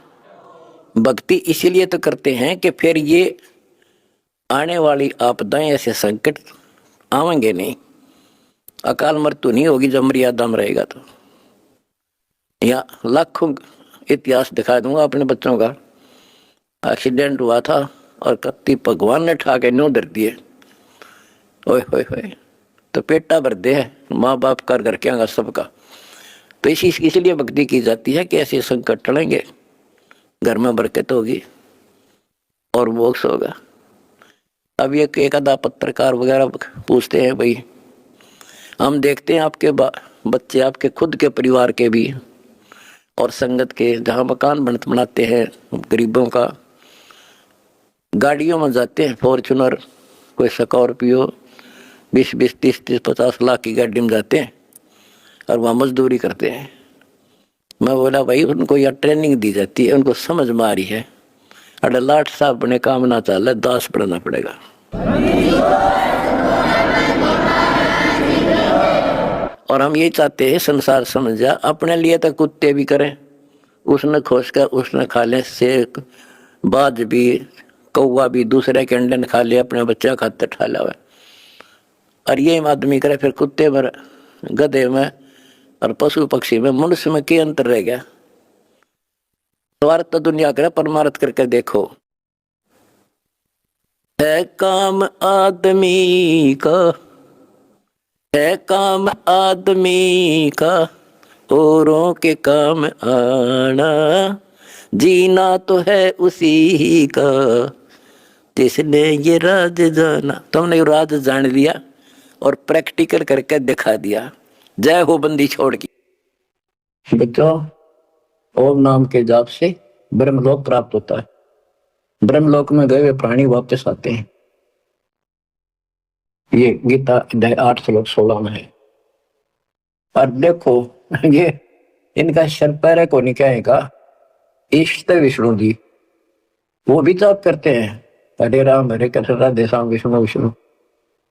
भक्ति इसीलिए तो करते हैं कि फिर ये आने वाली आपदाएं, ऐसे संकट आवेंगे नहीं, अकाल मृत्यु नहीं होगी जब मर्यादा में रहेगा। तो या लाखों इतिहास दिखा दूंगा अपने बच्चों का। एक्सीडेंट हुआ था और कत्ती भगवान ने ठा के न्यू धर दिए, ओए होए होए, तो पेटा भर दे माँ बाप कर घर क्या सबका। तो इसलिए भक्ति की जाती है कि ऐसे संकट टलेंगे, घर में बरकत होगी और मोक्ष होगा। अब ये एक आधा पत्रकार वगैरह पूछते हैं, भाई हम देखते हैं आपके बच्चे, आपके खुद के परिवार के भी और संगत के, जहाँ मकान बनाते हैं गरीबों का, गाड़ियों में जाते हैं, फॉर्चुनर, कोई स्कॉर्पियो, 20-20, 30-30, 50 लाख की गाड़ी में जाते हैं और वहाँ मजदूरी करते हैं। मैं बोला भाई उनको यह ट्रेनिंग दी जाती है, उनको समझ में आ रही है, अरे लाट साहब बने काम ना चल, दास पढ़ना पड़ेगा। और हम ये चाहते हैं संसार समझ जा, अपने लिए तो कुत्ते भी करें, उसने खोज कर उसने खा ले, सेक बाज भी, कौवा भी दूसरे के अंडे खा ले, अपने बच्चा खाते ठा लावे। और ये आदमी करे फिर कुत्ते में, गधे में और पशु पक्षी में, मनुष्य में क्या अंतर रह गया। स्वार्थ तो दुनिया करे, परमार्थ करके देखो। है काम आदमी का, है काम आदमी का, औरों के काम आना, जीना तो है उसी का, जिसने ये राज जाना। तुमने ये राज जान लिया और प्रैक्टिकल करके दिखा दिया। जय हो बंदी छोड़ की। बच्चों, ओम नाम के जाप से ब्रह्मलोक प्राप्त होता है। ब्रह्मलोक में गए हुए प्राणी वापस आते हैं। ये गीता अध्याय 8 श्लोक 16 में है। और देखो ये इनका शर पैर को नहीं कहेगा, इष्ट विष्णु जी वो भी जाप करते हैं, हरे राम हरे कृष्ण राधे श्याम विष्णु विष्णु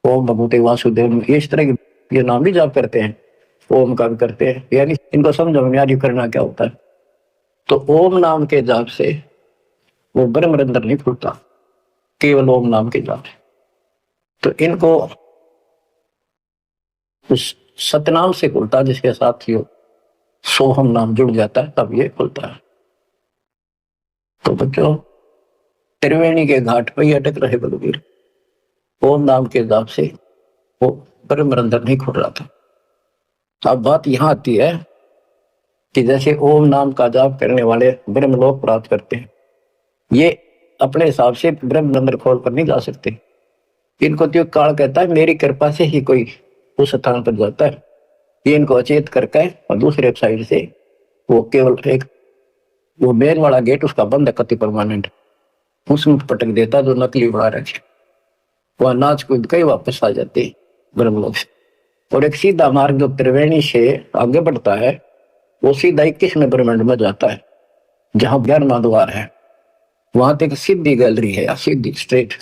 ओम भगवते वासुदेव, इस तरह के ये नाम भी जाप करते हैं, ओम का भी करते हैं। यानी इनको समझो बुनियादी करना क्या होता है। तो ओम नाम के जाप से वो ब्रह्म रंध्र नहीं खुलता, केवल ओम नाम के जाप से। तो इनको उस सतनाम से खुलता, जिसके साथ ही सोहम नाम जुड़ जाता है, तब ये खुलता है। तो बच्चों, त्रिवेणी के घाट पर ही अटक रहे बलवीर, ओम नाम के जाप से वो ब्रह्म रंध्र नहीं खुल रहा था। अब बात यहां आती है कि जैसे ओम नाम का जाप करने वाले ब्रह्मलोक प्राप्त करते हैं, ये अपने हिसाब से ब्रह्म रंध्र खोल कर नहीं जा सकते। इनको तो काल कहता है, मेरी कृपा से ही कोई उस स्थान पर जाता है। ये इनको अचेत करके और दूसरे साइड से वो केवल एक वो मेन वाला गेट उसका बंद है कति परमानेंट, उसमें पटक देता जो नकली बना रखे, वह नाच कूद के वापस आ जाते ब्रह्मलोक से। और एक सीधा मार्ग जो त्रिवेणी से आगे बढ़ता है वो सीधा 21वें ब्रह्मांड में जाता है, जहां 11वां द्वार है। वहां तक सीधी गैलरी है, सीधी स्ट्रेट,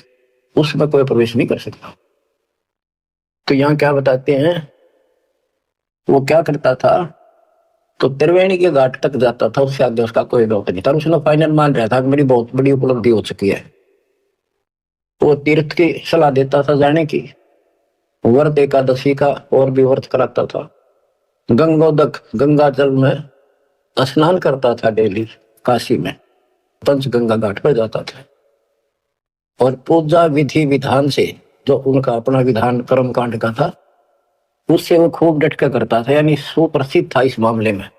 उसमें कोई प्रवेश नहीं कर सकता। तो यहाँ क्या बताते हैं, वो क्या करता था, तो त्रिवेणी के घाट तक जाता था, उससे आगे उसका कोई दौर नहीं था। उसने फाइनल मान रहा था कि मेरी बहुत बड़ी उपलब्धि हो चुकी है। वो तीर्थ की सलाह देता था जाने की, व्रत एकादशी का और भी व्रत कराता था, गंगोदक गंगा जल में स्नान करता था डेली काशी में, पंचगंगा घाट पर जाता था। और पूजा विधि विधान से जो उनका अपना विधान कर्म कांड का था उससे वो खूब डट कर करता था, यानी सुप्रसिद्ध था इस मामले में।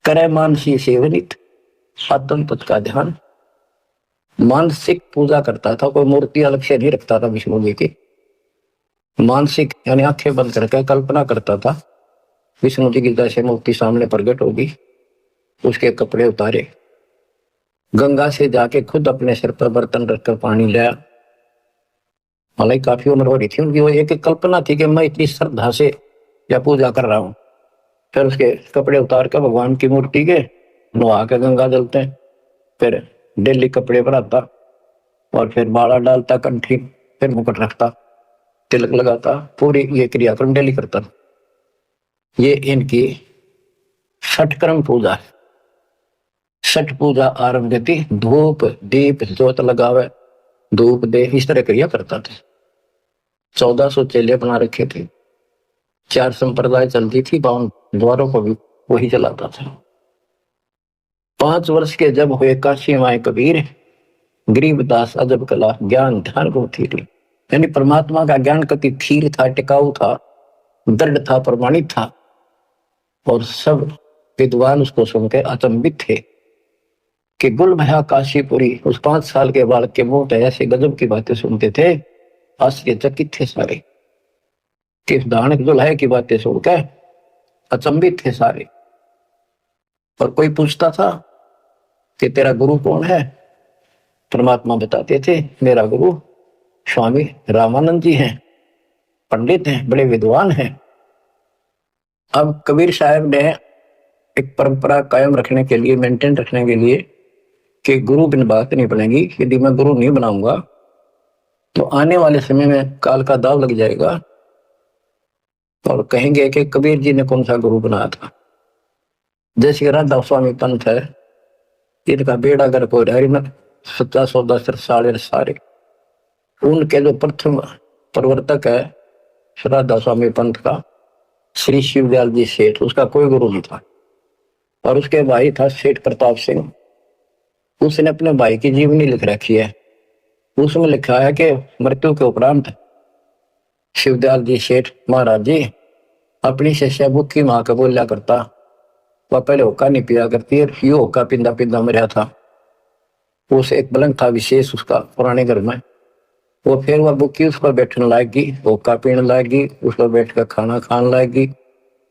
करे मानसी सेवनित आत्म तत् का ध्यान, मानसिक पूजा करता था, कोई मूर्ति अलग से नहीं रखता था विष्णु जी की। मानसिक यानी आंखें बंद करके कल्पना करता था विष्णु जी की जैसे मूर्ति सामने प्रकट होगी, उसके कपड़े उतारे, गंगा से जाके खुद अपने सिर पर बर्तन रखकर पानी लिया। हालांकि काफी उम्र हो रही थी उनकी, वो एक कल्पना थी कि मैं इतनी श्रद्धा से या पूजा कर रहा हूँ। फिर उसके कपड़े उतार कर भगवान की मूर्ति के नुहा के गंगा जलते हैं, फिर डेली कपड़े बनाता और फिर माला डालता कंठी, फिर मुकुट रखता, तिलक लगाता, पूरी ये क्रियाक्रम डेली करता। ये इनकी षटकर्म पूजा है। छठ पूजा आरंभ थी, धूप दीप ज्योत लगावे, धूप दे, इस तरह क्रिया करता था। 1400 चेले बना रखे थे, 4 संप्रदाय चलती थी, 52 द्वारों को भी वही चलाता था। 5 वर्ष के जब हुए काशी माए कबीर, गरीबदास अजब कला ज्ञान ध्यान को थी। यानी परमात्मा का ज्ञान कति थीर था, टिकाऊ था, दृढ़ था, प्रमाणित था। और सब विद्वान उसको सुनकर अचंभित थे कि गुल भया काशीपुरी। उस 5 साल के बालक के मुंह पे ऐसे गजब की बातें सुनते थे, आश्चर्यचकित थे सारे। किस दानक दुल्हे की बातें सुनकर अचंभित थे सारे। और कोई पूछता था कि तेरा गुरु कौन है, परमात्मा बताते थे मेरा गुरु स्वामी रामानंद जी हैं, पंडित हैं, बड़े विद्वान हैं। अब कबीर साहब ने एक परंपरा कायम रखने के लिए, मेंटेन रखने के लिए कि गुरु बिन बात नहीं बनेगी, यदि मैं गुरु नहीं बनाऊंगा तो आने वाले समय में काल का दाव लग जाएगा और कहेंगे कि कबीर जी ने कौन सा गुरु बनाया था। जैसे राधा स्वामी पंथ है, इनका बेड़ा गर्क हो रहा है, सच्चा सौदा सारे सारे। उनके जो प्रथम प्रवर्तक है राधा स्वामी पंथ का श्री शिवदयाल जी सेठ, उसका कोई गुरु नहीं था। और उसके भाई था सेठ प्रताप सिंह, उसने अपने भाई की जीवनी लिख रखी है। उसमें लिखा है कि मृत्यु के उपरांत शिवदयाल जी सेठ महाराज जी अपनी शिष्या बुक्की माँ का बोलिया करता, वह पहले होका नहीं पिया करती है, यू होका पिंदा पिंदा मरिया था। उस एक पलंग था विशेष उसका पुराने घर में, वो फिर वह बुक्की उस पर बैठने लाएगी, होका पीने लाएगी, उस पर बैठ कर खाना खाने लाएगी।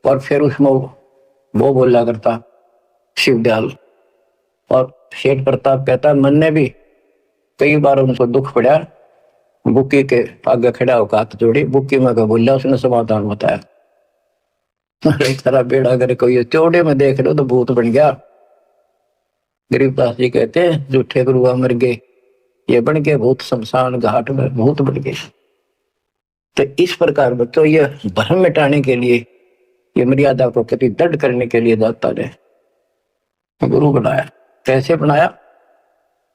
और फिर उसमें वो बोला करता शिवदयाल। और सेठ प्रताप कहता मन ने भी कई बार उनको दुख पड़ा, बुक्की के आगे खड़ा होकर हाथ जोड़ी, बुक्की में बोला, उसने समाधान बताया। एक तरह बेड़ा करे कोई चौड़े में देख लो तो भूत बन गया। गरीबदास जी कहते हैं झूठे गुरुआ मर गए, ये बन गए भूत, शमशान घाट में भूत बन गए। तो इस प्रकार बच्चों ये भ्रम मिटाने के लिए, ये मर्यादा को कभी दृढ़ करने के लिए जाता रहे गुरु बनाया। कैसे बनाया,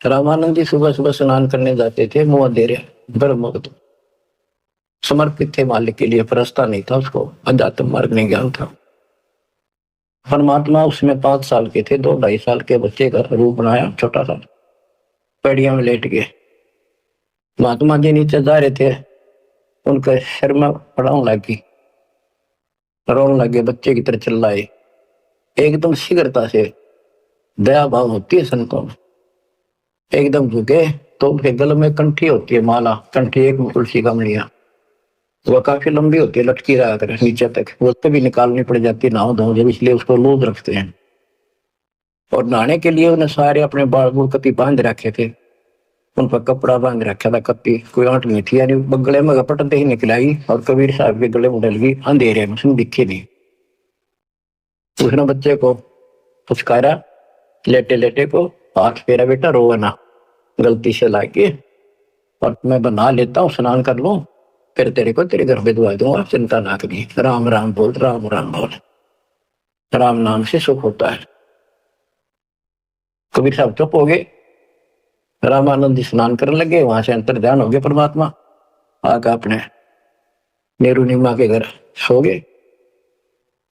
रामानंद जी सुबह सुबह स्नान करने जाते थे, मुंह अंधेरे, ब्रह्म समर्पित थे मालिक के लिए, परस्ता नहीं था उसको, अध्यात्म मार्ग नहीं ज्ञान था। परमात्मा उसमें 5 साल के थे, 2-2.5 साल के बच्चे का रूप बनाया, छोटा सा, पेड़िया में लेट गए। महात्मा जी नीचे जा रहे थे, उनके सिर में पड़ाव लगी, रोने लगे, बच्चे की तरह चिल्लाए। एकदम शीघ्रता से, दया भाव होती है संतों में, एकदम झुके तो उसके गले में कंठी होती है, माला कंठी, एक तुलसी का मणिया, वो काफी लंबी होती है, लटकी रहा करे नीचे तक, वो तो भी निकालनी पड़ जाती है नहाओ धो जब, इसलिए उसको लूज रखते हैं। और नहाने के लिए उन्हें सारे अपने बाल बुल कति बांध रखे थे, उन पर कपड़ा बांध रखा था, कत्ती कोई आंट नहीं थी, यानी गले में घपटते ही निकलाई और कबीर साहब के गले में डल गई, अंधेरे में उसने दिखे नहीं। उसने बच्चे को पुचकारा, लेटे लेटे को, हाथ फेरा, बेटा रो ना, गलती से लाके, और मैं बना लेता हूँ, स्नान कर लूं, फिर तेरे को तेरे घर पे दुआ दूंगा, चिंता ना करिए, राम राम बोल, राम राम बोल, राम नाम से सुख होता है। कबीर साहब चुप हो गए, रामानंद जी स्नान करने लगे, वहां से अंतर ध्यान हो गए परमात्मा, आकर अपने नेहरू नीमा के घर सो गए।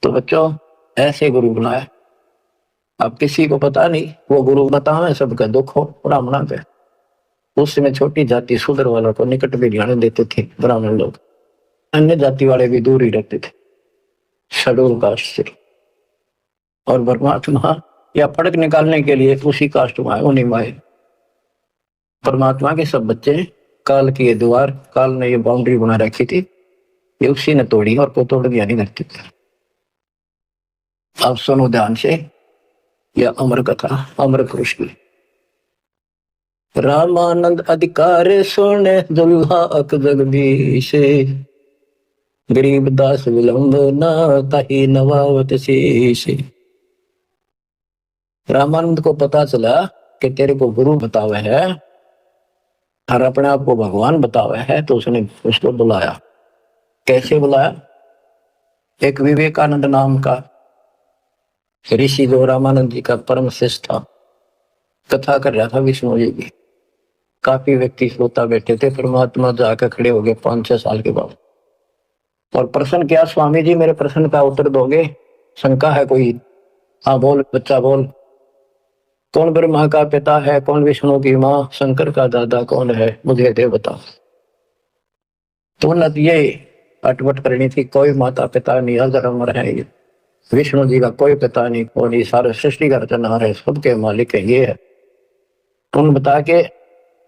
तो बच्चों ऐसे गुरु बनाए, अब किसी को पता नहीं, वो गुरु बतावे सबका दुख हो ब्राह्मणा पे। उस समय छोटी जाति शूद्र वालों को निकट भी ध्यान देते थे ब्राह्मण लोग, अन्य जाति वाले भी दूर ही रहते थे शेड्यूल कास्ट से। और परमात्मा या फर्क निकालने के लिए उसी कास्ट में आए, उन्हीं में आए। परमात्मा के सब बच्चे, काल की ये द्वार, काल ने ये बाउंड्री बना रखी थी, ये उसी ने तोड़ी और को तोड़ दिया नहीं धरती पर। आप सुनो ध्यान से, यह अमर कथा, अमर पुरुष की। रामानंद अधिकार सोने दुल्हा अक जगदीश, गरीब दास विलंब न ताही नवावत शीश। रामानंद को पता चला कि तेरे को गुरु बतावे है और अपने आप को भगवान बतावे है, तो उसने उसको बुलाया। कैसे बुलाया? एक विवेकानंद नाम का ऋषि जो रामानंद जी का परम शिष्य था, कथा कर रहा था विष्णु जी की। काफी व्यक्ति श्रोता बैठे थे, परमात्मा जाकर खड़े हो गए 5-6 साल के बाद और प्रश्न किया, स्वामी जी मेरे प्रश्न का उत्तर दोगे? शंका है कोई? हाँ बोल बच्चा बोल। कौन ब्रह्मा का पिता है, कौन विष्णु की माँ, शंकर का दादा कौन है, मुझे दे बता। तो उन्नत ये अटवट करनी थी, कोई माता पिता नहीं, अजर अमर है ये विष्णु जी का कोई पिता नहीं, कौन, ये सारे सृष्टि का रचनहार है, सबके मालिक है ये है। उन बता के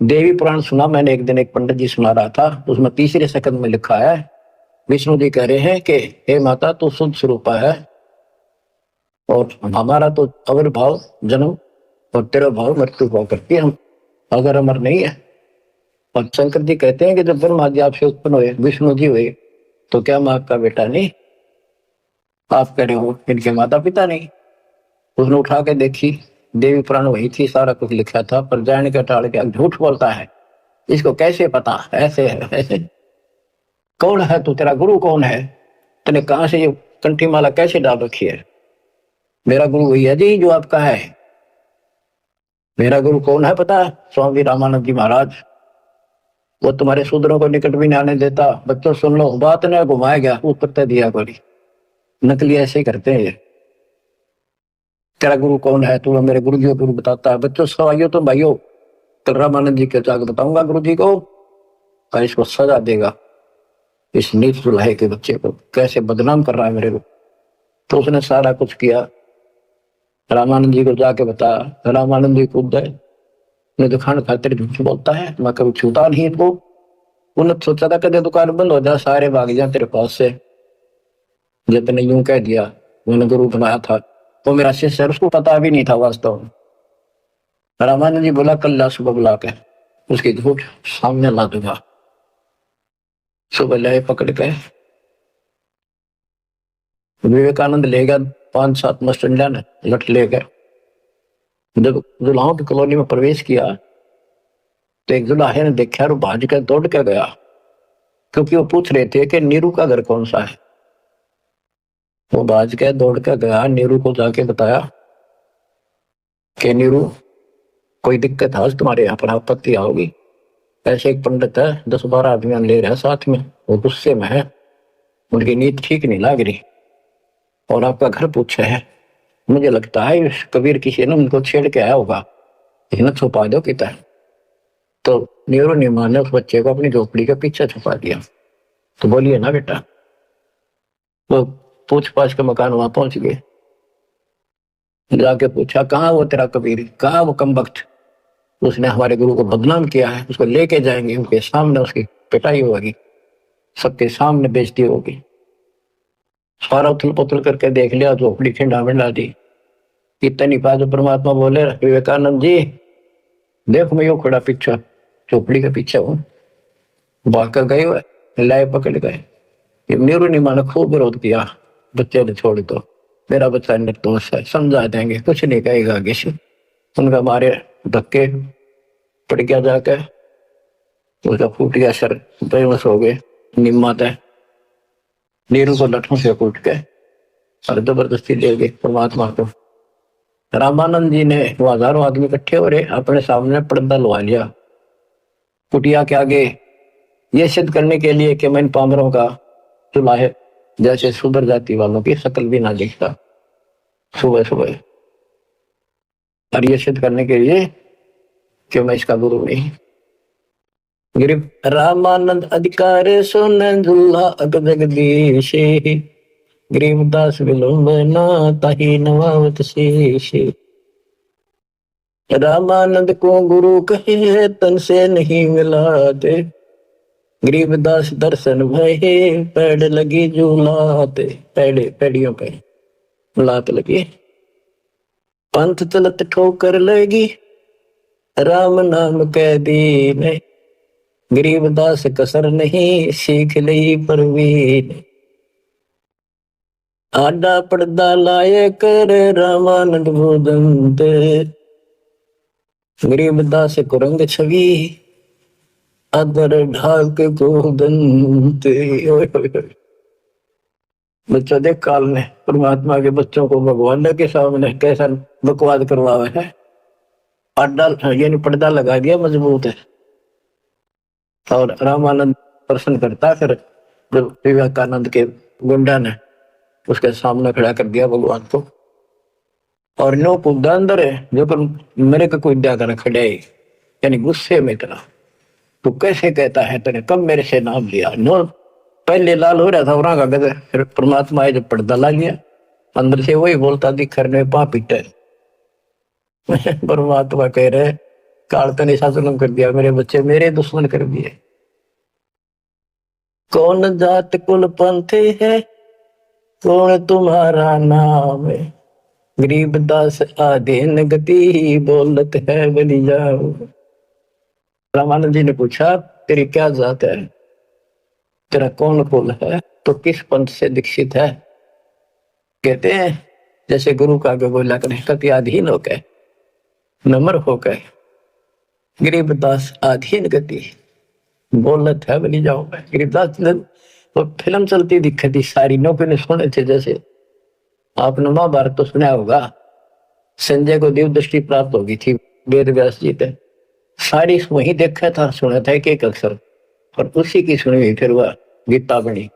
देवी पुराण सुना मैंने एक दिन, एक पंडित जी सुना रहा था, उसमें तीसरे सेकंड में लिखा है, विष्णु जी कह रहे हैं कि हे माता तू शुद्ध स्वरूपा है और हमारा तो आविर्भाव जन्म और तेरा भाव मृत्यु भाव करती है, हम अगर अमर नहीं है। और शंकर जी कहते हैं कि जब ब्रह्मा जी आपसे उत्पन्न हुए, विष्णु जी हुए, तो क्या माँ का बेटा नहीं? आप कह रहे हो इनके माता पिता नहीं। उसने उठा के देखी, देवी पुराण वही थी, सारा कुछ लिखा था, पर जान के टाल के झूठ बोलता है, इसको कैसे पता? ऐसे है ऐसे। कौन है तू, तेरा गुरु कौन है, तूने कहां से ये कंठी माला कैसे डाल रखी है? मेरा गुरु वही है जी जो आपका है। मेरा गुरु कौन है पता है? स्वामी रामानंद जी महाराज। वो तुम्हारे शूद्रों को निकट भी नहीं आने देता। बच्चों सुन लो, बात ने घुमाया गया, ऊपर दिया कोई नकली ऐसे करते हैं। तेरा गुरु कौन है? तू मेरे गुरु जी को गुरु बताता है। बच्चों सवाइयो तो भाइयों, कल रामानंद जी के जाकर बताऊंगा गुरु जी को, और इसको सजा देगा, इस नीच दुल्हे के बच्चे को कैसे बदनाम कर रहा है मेरे को। तो उसने सारा कुछ किया, रामानंद जी को जाके बताया। रामानंद जी कूद गए, ने दुकान खातिर झूठ बोलता है, मैं कभी छूता नहीं इनको। उन्होंने सोचा था कदे दुकान बंद हो जाए, सारे भाग जाए तेरे पास से। जितने यूं कह दिया, मैंने गुरु बनाया था, वो मेरा शिष्य है, उसको पता भी नहीं था वास्तव में। रामानंद जी बोला कल ला सुबह बुला के उसकी झूठ सामने ला दूंगा। सुबह लाए पकड़ के, विवेकानंद ले गया 5-7 मस्टंडा ने लट ले गए। जब दुल्हाओं की कॉलोनी में प्रवेश किया तो एक दुल्हे ने देखा और भाज कर दौड़ के गया, क्योंकि वो पूछ रहे थे कि नीरू का घर कौन सा है। वो भाज के दौड़ के गया, नीरू को जाके बताया कि नीरू कोई दिक्कत है तुम्हारे यहाँ पर, आपत्ति आओगी? ऐसे एक पंडित है, 10-12 आदमी ले रहे हैं साथ में, वो गुस्से में है, उनकी नीयत ठीक नहीं लग रही और आपका घर पूछे है। मुझे लगता है कबीर किसी ने उनको छेड़ के आया होगा, इन्हें छुपा दो कितना। तो नीरू नीमा ने उस बच्चे को अपनी झोपड़ी के पीछे छुपा दिया। तो बोलिए ना बेटा, वो पूछ पाछ के मकान वहां पहुंच गए। जाके पूछा कहाँ वो तेरा कबीर, कहाँ वो कमबख्त? उसने हमारे गुरु को बदनाम किया है, उसको लेके जाएंगे, उनके सामने उसकी पिटाई होगी, सबके सामने बेइज्जती होगी। सारा उथल पुथल करके देख लिया, झोपड़ी खिंडा मिला दी। इतनी बात परमात्मा बोले, विवेकानंद जी देखो मैं यो खड़ा पीछे झोपड़ी के पीछे हूँ, भाग कर गए हुए, लाए पकड़ गए। ये नीरू ने माना खूब विरोध किया, बच्चे ने छोड़ दो, मेरा बच्चा निर्दोष है, समझा देंगे, कुछ नहीं कहेगा आगे से। उनका मारे धक्के पड़ गया, जाके उसका फूट गया सर, बेहोश हो गए। निम्मा तय नीरू को लठों से कूट के और जबरदस्ती ले गए परमात्मा को। रामानंद जी ने, वो हजारों आदमी इकट्ठे हो रहे, अपने सामने पर्दा लगा लिया कुटिया के आगे, ये सिद्ध करने के लिए कि मैं इन पामरों का चूल्हा है, जैसे सुधर जाति वालों की शकल भी ना दिखता सुबह सुबह, और ये सिद्ध करने के लिए कि मैं इसका गुरु नहीं। गिरिप रामानंद अधिकार सोन झूला अग जगदीश, गरीबदास विलंबना ताही नवावत शेष। रामानंद को गुरु कहे तन से नहीं मिलाते, गरीबदास दर्शन भये पैड़ लगी झूलाते, पैड़ियों पे लात लगी। पंथ चलत ठोकर लगी, राम नाम कह दीन, गरीबदास कसर नहीं सीख ली परवीन। आडा पर्दा लाए कर रामानंद भूदंत, गरीबदास कुरंग छवि अदर ढाक गोदंत। बच्चों देख काल ने परमात्मा के बच्चों को भगवान के सामने कैसा बकवाद करवावे है। आडा यानी पर्दा लगा दिया मजबूत है, और रामानंद प्रश्न करता, फिर जब विवेकानंद के गुंडा ने उसके सामने खड़ा कर दिया भगवान को, और नो कूदा अंदर है जो पर मेरे को कोई दिया कर खड़े, यानी गुस्से में इतना, तो कैसे कहता है तेने कब मेरे से नाम लिया। नो पहले लाल हो रहा था वहां का गदर, फिर परमात्मा आए जब पर्दा ला लिया, अंदर से वही बोलता दिखरने पा पीटे। परमात्मा कह रहे काल तने शासन कर दिया, मेरे बच्चे मेरे दुश्मन कर दिए। कौन जात कुल पंथ है, कौन तुम्हारा नाम है, गरीबदास आधीन गति बोलत है बलि जाओ। रामानंद जी ने पूछा तेरी क्या जात है, तेरा कौन कुल है, तो किस पंथ से दीक्षित है। कहते हैं जैसे गुरु का आगे बोला करें, कति अधीन होकर नम्र होकर गरीबदास आधीन गति बोलत है बलि जाओ। गरीबदास वो फिल्म चलती दिखती थी सारी, नौके ने सुने थे। जैसे आपने महाभारत तो सुना होगा, संजय को दिव्य दृष्टि प्राप्त होगी थी वेद व्यास जी थे, सारी वही देखा था, सुना था एक अक्षर, और उसी की सुनी हुई फिर वह गीता बनी।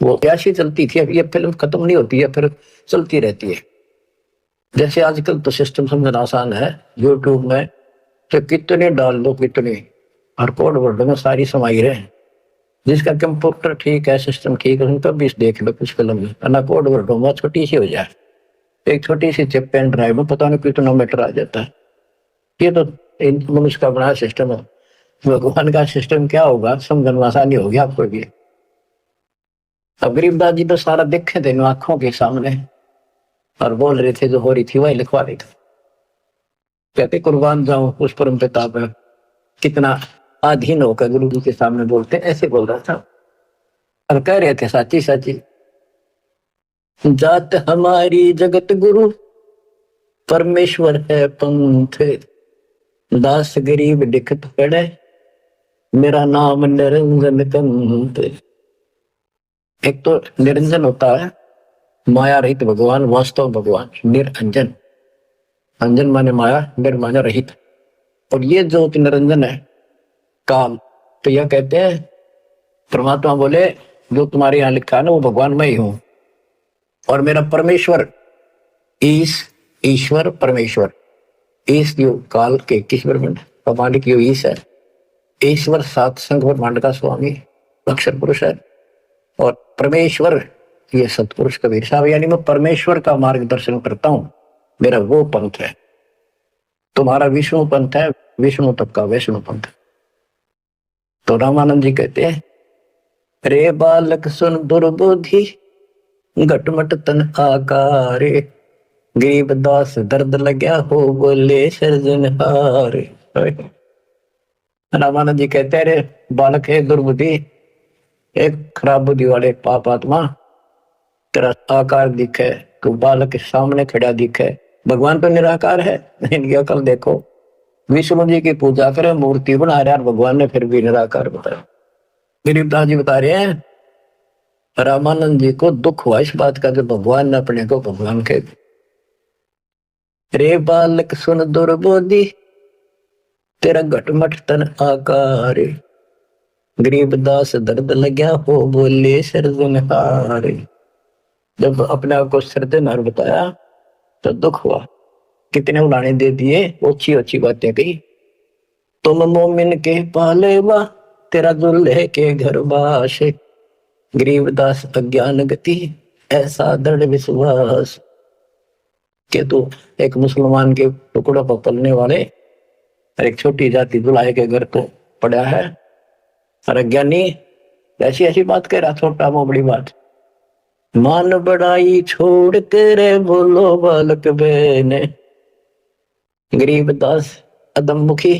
वो ऐसी चलती थी, अब ये फिल्म खत्म नहीं होती है, फिर चलती रहती है। जैसे आजकल तो सिस्टम समझना आसान है, यूट्यूब में तो कितने डाल दो कितने, और कोड वर्ड में सारी समाई रहे। जिसका कंप्यूटर ठीक है, सिस्टम ठीक है, उनका भी देख लो कुछ फिल्म में, ना कोड वर्ड में छोटी सी हो जाए, एक छोटी सी चिप पेन ड्राइव में पता नहीं कितना मीटर आ जाता है। ये तो मनुष्य का बना सिस्टम है, भगवान का सिस्टम क्या होगा समझना आसानी होगी आपको भी। अब गरीबदास जी तो सारा देखे थे आंखों के सामने, और बोल रहे थे जो हो रही थी वही लिखवा रही थी। कहते कुर्बान जाऊं उस परम पिता पे, कितना अधीन होकर गुरु जी के सामने बोलते, ऐसे बोल रहा था। और कह रहे थे साची साची जात हमारी जगत गुरु, परमेश्वर है पंथ, दास गरीब दिखत पड़े, मेरा नाम निरंजन कंत। एक तो निरंजन होता है माया रहित भगवान, वास्तव भगवान निरंजन, अंजन माने माया, निर माने रहित, और ये जो निरंजन है काल। तो यह कहते हैं परमात्मा बोले जो तुम्हारे यहाँ लिखा है ना वो भगवान मैं ही हूं, और मेरा परमेश्वर ईश्वर परमेश्वर, ईश जो काल के 21 ब्रह्मांड का मालिक जो ईश है, ईश्वर सात संघ ब्रह्मांड का स्वामी अक्षर पुरुष है, और परमेश्वर ये सतपुरुष कबीर साहब, यानी मैं परमेश्वर का मार्गदर्शन करता हूं, मेरा वो पंथ है। तुम्हारा विष्णु पंथ है, विष्णु तक का वैष्णु पंथ। तो रामानंद जी कहते हैं, रे बालक सुन दुर्बुद्धि, घटमट तन आकारे, गरीबदास दर्द लग्या हो बोले सृजनहारे। रामानंद जी कहते हैं, रे बालक है दुर्बुद्धि, एक खराब बुद्धि वाले पाप आत्मा, तेरा आकार दिखे, तू बालक के सामने खड़ा दिखे, भगवान तो निराकार है, इनकी अकल देखो। विष्णु जी की पूजा करे, मूर्ति बना रहे हैं, भगवान ने फिर भी निराकार बताया। गरीबदास जी बता रहे हैं, रामानंद जी को दुख हुआ इस बात का जब भगवान ने अपने को भगवान कह दिया। रे बालक सुन दुर्बोधि, तेरा घटमट तन आकार, गरीबदास दर्द लग्या हो बोले सृजनहारे। जब अपने आप को सृजनहार बताया तो दुख हुआ, कितने उड़ाने दे दिए, अच्छी अच्छी बातें कही। तुम मोमिन के पालेवा, तेरा दुल्हे के घर बास, गरीबदास अज्ञान गति, ऐसा दृढ़ विश्वास। के तू एक मुसलमान के टुकड़ों पर पलने वाले और एक छोटी जाति दुल्हे के घर तो पड़ा है, और अज्ञानी ऐसी ऐसी बात कह रहा, छोटा मो बड़ी बात। मान बड़ाई छोड़ तेरे बोलो बालक बहने, गरीबदास अदम मुखी,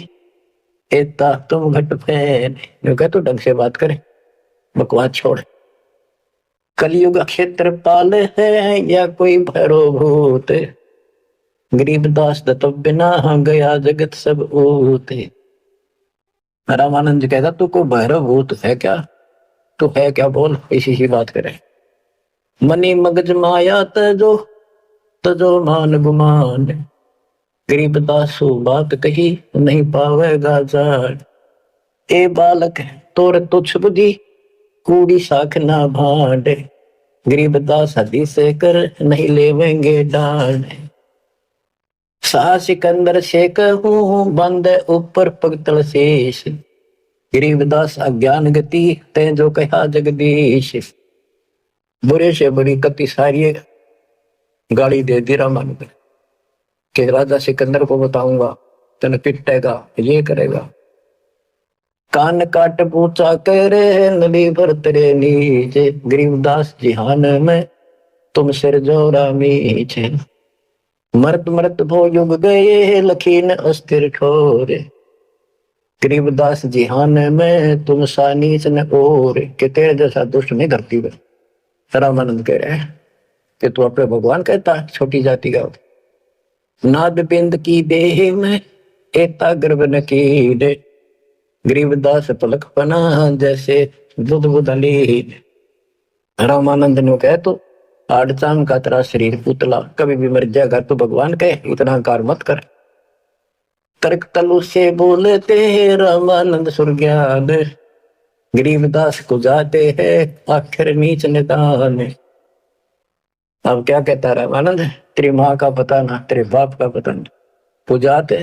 एता तुम घट फैन। जो कह तू ढंग से बात करे, बकवास छोड़। कलयुग क्षेत्रपाल है या कोई भैरव भूत, गरीबदास दत्त बिना गया जगत सब ऊत। रामानंद कहता, तू को भैरव भूत है क्या, तू है क्या, बोल, इसी ही बात करे। मनी मगज माया तजो, तजो मान गुमान, गरीबदास बात कही नहीं पावेगा जान। ए बालक तोर तुच्छ बुद्धि, कूड़ी साख ना भांड, गरीबदास हदीस कर नहीं लेवेंगे डांड। शाह सिकंदर से कहूं बंद ऊपर पगतल शेष, गरीबदास अज्ञान गति ते जो कहा जगदीश। बुरे से बुरी कति सारी गाली दे दी रामानंद के, राजा सिकंदर को बताऊंगा, तेने पिटेगा, ये करेगा। कान काट पूछा करे नली भर तेरे नीचे, गरीबदास जिहान में तुम सिर जोरा मीचे। मरत मरत भो युग गए लखीन अस्थिर ठोरे, गरीबदास जिहान में तुम सा नीच न और, के तेरे जैसा दुष्ट नहीं धरती में। रामानंद कह रहे हैं कि तू अपने भगवान कहता है छोटी जाति का। नाद बिंद की देह में एता गर्भ न कीड़े, गरीबदास पलक पना जैसे दूध बुदली। रामानंद ने कहे, तो आड़चाम का तेरा शरीर पुतला, कभी भी मर जाएगा, तो भगवान कहे इतना कार मत कर। तर्क तलु से बोलते रामानंद सुरज्ञान, गरीबदास को जाते हैं आखिर नीच निदान। अब क्या कहता रामानंद, तेरी माँ का पता ना, तेरे बाप का पता ना, पुजाते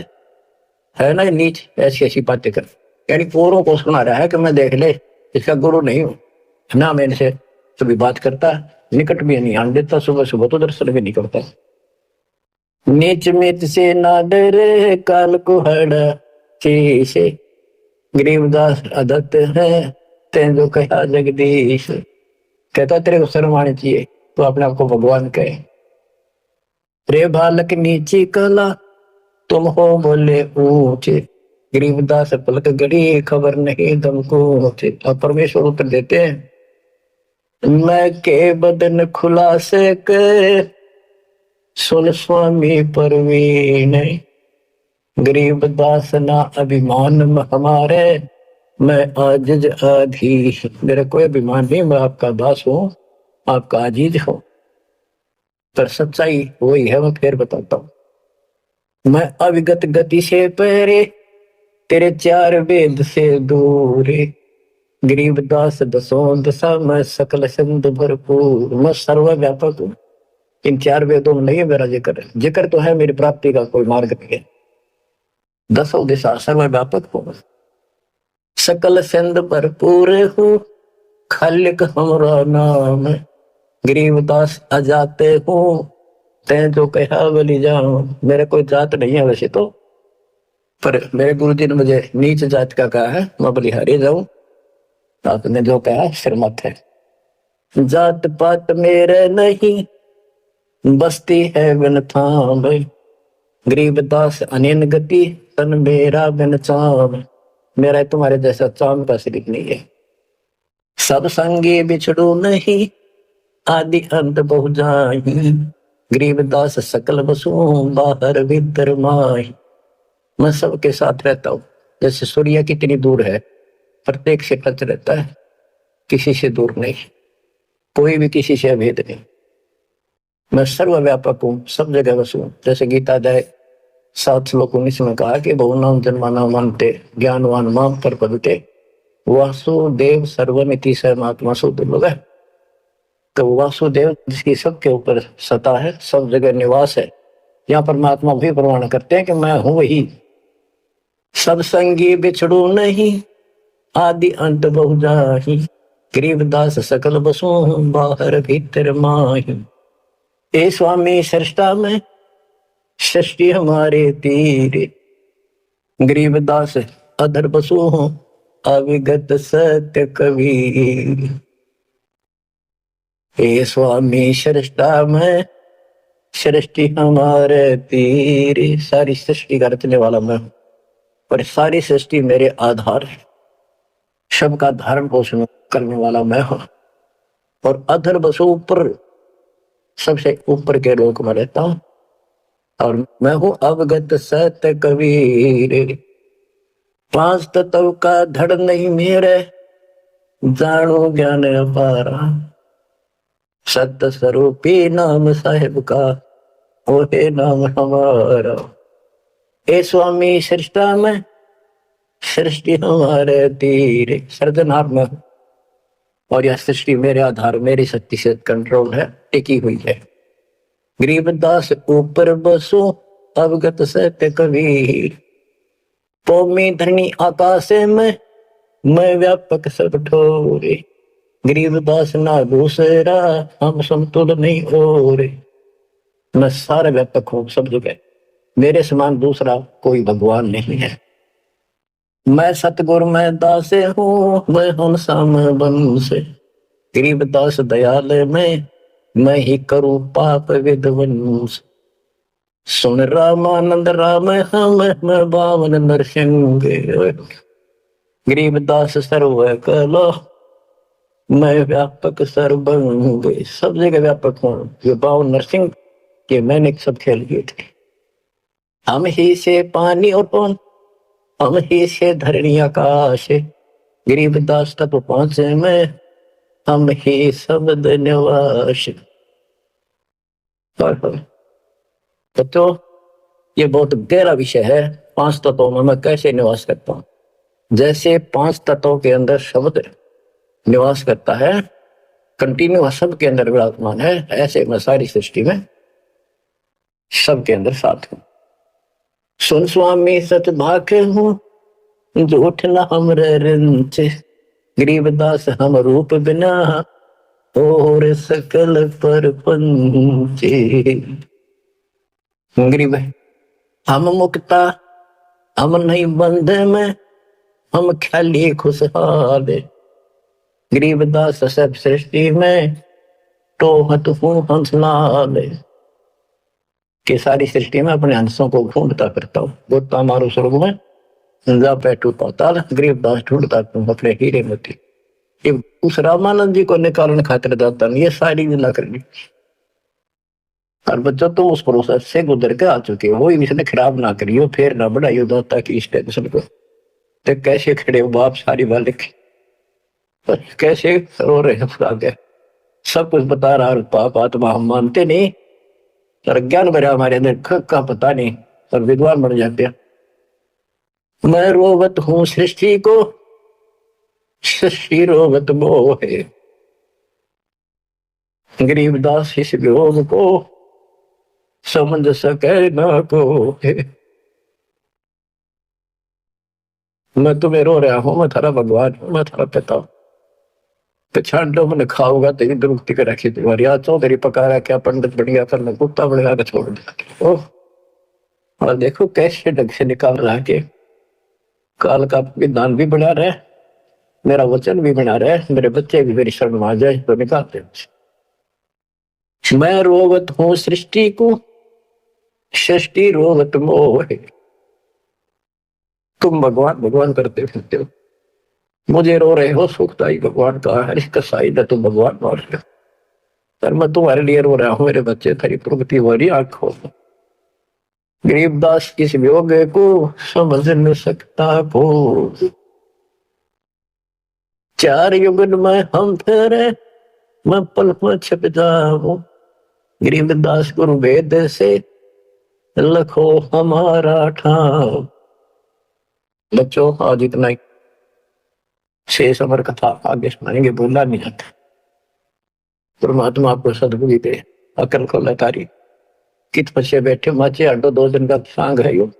है ना नीच, ऐसी ऐसी बातें कर। यानी पूरों को सुना रहा है कि मैं देख ले इसका गुरु नहीं हूं ना, मैं इनसे कभी बात करता, निकट भी नहीं आने देता, सुबह सुबह तो दर्शन भी नहीं करता। नीच मित से ना डरे काल को हड़ा शीशे, गरीबदास अदत्त है तें जो कहा जगदीश। कहता तेरे को शर्म आनी चाहिए, तो अपने आप को भगवान कहे। रे बालक नीची कला तुम हो बोले ऊंचे, गरीबदास पलक गड़ी खबर नहीं तुमको। और परमेश्वर उत्तर देते हैं, मैं के बदन खुलासे के सुन स्वामी परवीन, गरीबदास ना अभिमान हमारे, मैं आजिज आधीश। मेरा कोई अभिमान नहीं, मैं आपका दास हूं, आपका आजीज हूं, पर सच्चाई वही है। मैं फिर बताता हूं, मैं अविगत गति से पहरे, तेरे चार वेद से दूर, गरीबदास दसों दशा में सकल संत भरपूर। मैं सर्वव्यापक हूं, इन चार वेदों में नहीं है मेरा जिक्र, जिक्र तो है मेरी प्राप्ति का कोई मार्ग नहीं है। दसों दिशा सर्वव्यापक हूं, सकल संत भरपूर हूँ, खालिक हमरा नाम, गरीबदास अजाते हूँ, तैं जो कहा बलि जाऊं। मेरे कोई जात नहीं है वैसे तो, पर मेरे गुरुजी ने मुझे नीच जात का कहा है, मैं बलिहारी जाऊं। आपने जो कहा सिर मत है। जात पात मेरे नहीं, बस्ती है बिन थाम, गरीबदास अनिन गति, तन मेरा बिन चाम। मेरा तुम्हारे जैसा चाम का शरीर नहीं है। सब संगी बिछड़ू नहीं, आदि अंत बहु जाहि, गरीबदास सकल बसु, बाहर भीतर माही। मैं सबके साथ रहता हूँ, जैसे सूर्य कितनी दूर है, प्रत्येक से टच रहता है, किसी से दूर नहीं, कोई भी किसी से अभेद नहीं। मैं सर्वव्यापक हूँ, सब जगह बसू। जैसे गीता अध्याय 7 श्लोक 19 में कहा कि बहुनाम जन्माना मानते ज्ञानवान माम पर पदते, वासुदेव सर्वमिति सर्वमात्मा सुदुर्लभ है। तो वासुदेव जिसकी सबके ऊपर सत्ता है, सब जगह निवास है, यहाँ परमात्मा भी प्रमाण करते हैं कि मैं हूं वही। सब संगी बिछड़ू नहीं, आदि अंत बहु जाहि, गरीबदास सकल बसु, बाहर भीतर माही। ए स्वामी सृष्टा में, सृष्टि हमारे तीर, गरीबदास अधर बसु, अविगत सत्य कबीर। हे स्वामी सृष्टा में, सृष्टि हमारे तीर। सारी सृष्टि का रचने वाला मैं हूं, पर सारी सृष्टि मेरे आधार है, सबका धारण पोषण करने वाला मैं हूं। और अधर बसु, ऊपर, सबसे ऊपर के लोक में रहता हूं। और मैं हूं अवगत सत्य कबीर। 5 तत्व का धड़ नहीं मेरे, जानो ज्ञान अपारा, सत्य स्वरूपी नाम साहिब का, ओहे नाम हमारा। ए स्वामी सृष्टा में, सृष्टि हमारे तीर। सर्जनहार में, और यह सृष्टि मेरे आधार, मेरी शक्ति से कंट्रोल है, टिकी हुई है। गरीबदास ऊपर बसो, अवगत सत्य कबीर। पौमी धरणी आकाश में, मैं व्यापक सब ठोरे, गरीबदास ना दूसरा, हम समतुल नहीं और। मैं सारा व्यापक हूं सब जगह, मेरे समान दूसरा कोई भगवान नहीं है। मैं सतगुरु मैं दास हूँ, मैं हम साम बन से, गरीबदास दयाल में, मैं ही करूं पाप विध्वंस। सुन रामानंद राम हम, मैं बावन नरसिंह, गरीबदास सर्व कलो, मैं व्यापक सर्वंग। सब जगह व्यापक हूँ। ये 52 नरसिंह के मैंने सब खेल किए थे। हम ही से पानी और पवन, हम ही से धरणी आकाश, गरीबदास तक पहुंचे में, हम ही शब्द निवास। तो ये बहुत गहरा विषय है। 5 तत्वों में मैं कैसे निवास करता हूँ। जैसे 5 तत्वों के अंदर शब्द निवास करता है, कंटिन्यू सबके अंदर विराजमान है, ऐसे मैं सारी सृष्टि में सबके अंदर साथ हूं। सुन स्वामी सच भाखे हूं, झूठ न हमरे रिंच, गरीबदास हम रूप बिना, और सकल पर पंचे। गरीब हम मुक्ता, हम नहीं बंधे में, हम खाली खुशहाल, गरीबदास सब सृष्टि में, तो हत हूं हंसलाल। कि सारी सृष्टि में अपने हंसों को ढूंढता फिरता हूँ। गोता मारू स्वर्ग में, जा बैठू पाताल, गरीबदास ढूंढता तुम अपने हीरे मोती। ये उस रामानंद जी को निकालने खातिर जाता नहीं, ये सारी लीला करनी। और बच्चों तुम उस प्रोसेस से गुजर के आ चुके हो, इसने खराब ना करियो, फिर ना बढ़ाइयो दाता की इस टेंशन को। तो कैसे खड़े हो बाप सारी बालिक, कैसे रो रहे हैं आगे, सब कुछ बता रहा। पाप आत्मा हम मानते नहीं, और ज्ञान भरा हमारे अंदर का पता नहीं, और विद्वान बन जाते हैं। मैं रोवत हूँ सृष्टि को, सृष्टि रोवत मोहे, गरीबदास इस वियोग को, समझ सके ना को। मैं तुम्हें रो रहा हूं, मैं थारा भगवान हूं, मैं थारा पिता हूं। छान लो मैंने खाओगा तेरी दुरुक्ति कर रखी तुम्हारी, आज चौधरी पका रहा क्या पंडित बढ़िया कर, कुत्ता बढ़िया का छोड़ दिया। और देखो कैसे ढंग से निकाल रहा है कि काल का विधान भी बना रहा है, मेरा वचन भी बना रहा है, मेरे बच्चे भी मेरी शरण में आ जाए तो निकालते मैं रोवत हूँ सृष्टि को, सृष्टि रोवत मोह। तुम भगवान भगवान करते फिरते हो, मुझे रो रहे हो, सुखदाई भगवान का है, कसाई न तुम भगवान मार रहे हो। पर मैं तुम्हारे लिए रो रहा हूँ, मेरे बच्चे तेरी प्रगति हो रही आंख खोल। गरीबदास किस वियोग को समझ न सकता को, चार युगन में हम ठहरे, मैं पल में छिप जाऊं। गरीबदास गुरु वेद से लखो हमारा ठाव। बच्चों आज इतना ही, शेष अमर कथा आगे सुनाएंगे, बोला नहीं जाता। परमात्मा आपको सदबुद्धि दे, अकल को लतारी कित पछे बैठे माचे हटो, 2 दिन का सांग है यो,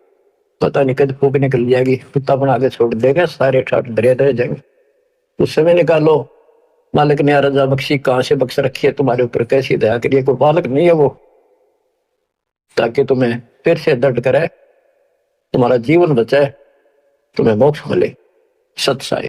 पता नहीं कद फूक निकल जाएगी, कुत्ता बना के छोड़ देगा, सारे ठाट दरिया रह जाएंगे। उस समय निकालो, मालिक ने रजा बख्शी कहां से बख्श रखी है तुम्हारे ऊपर, कैसी दया करिए, कोई बालक नहीं है वो, ताकि तुम्हें फिर से दर्द करे, तुम्हारा जीवन बचाए, तुम्हें मोक्ष मिले। सत्साई।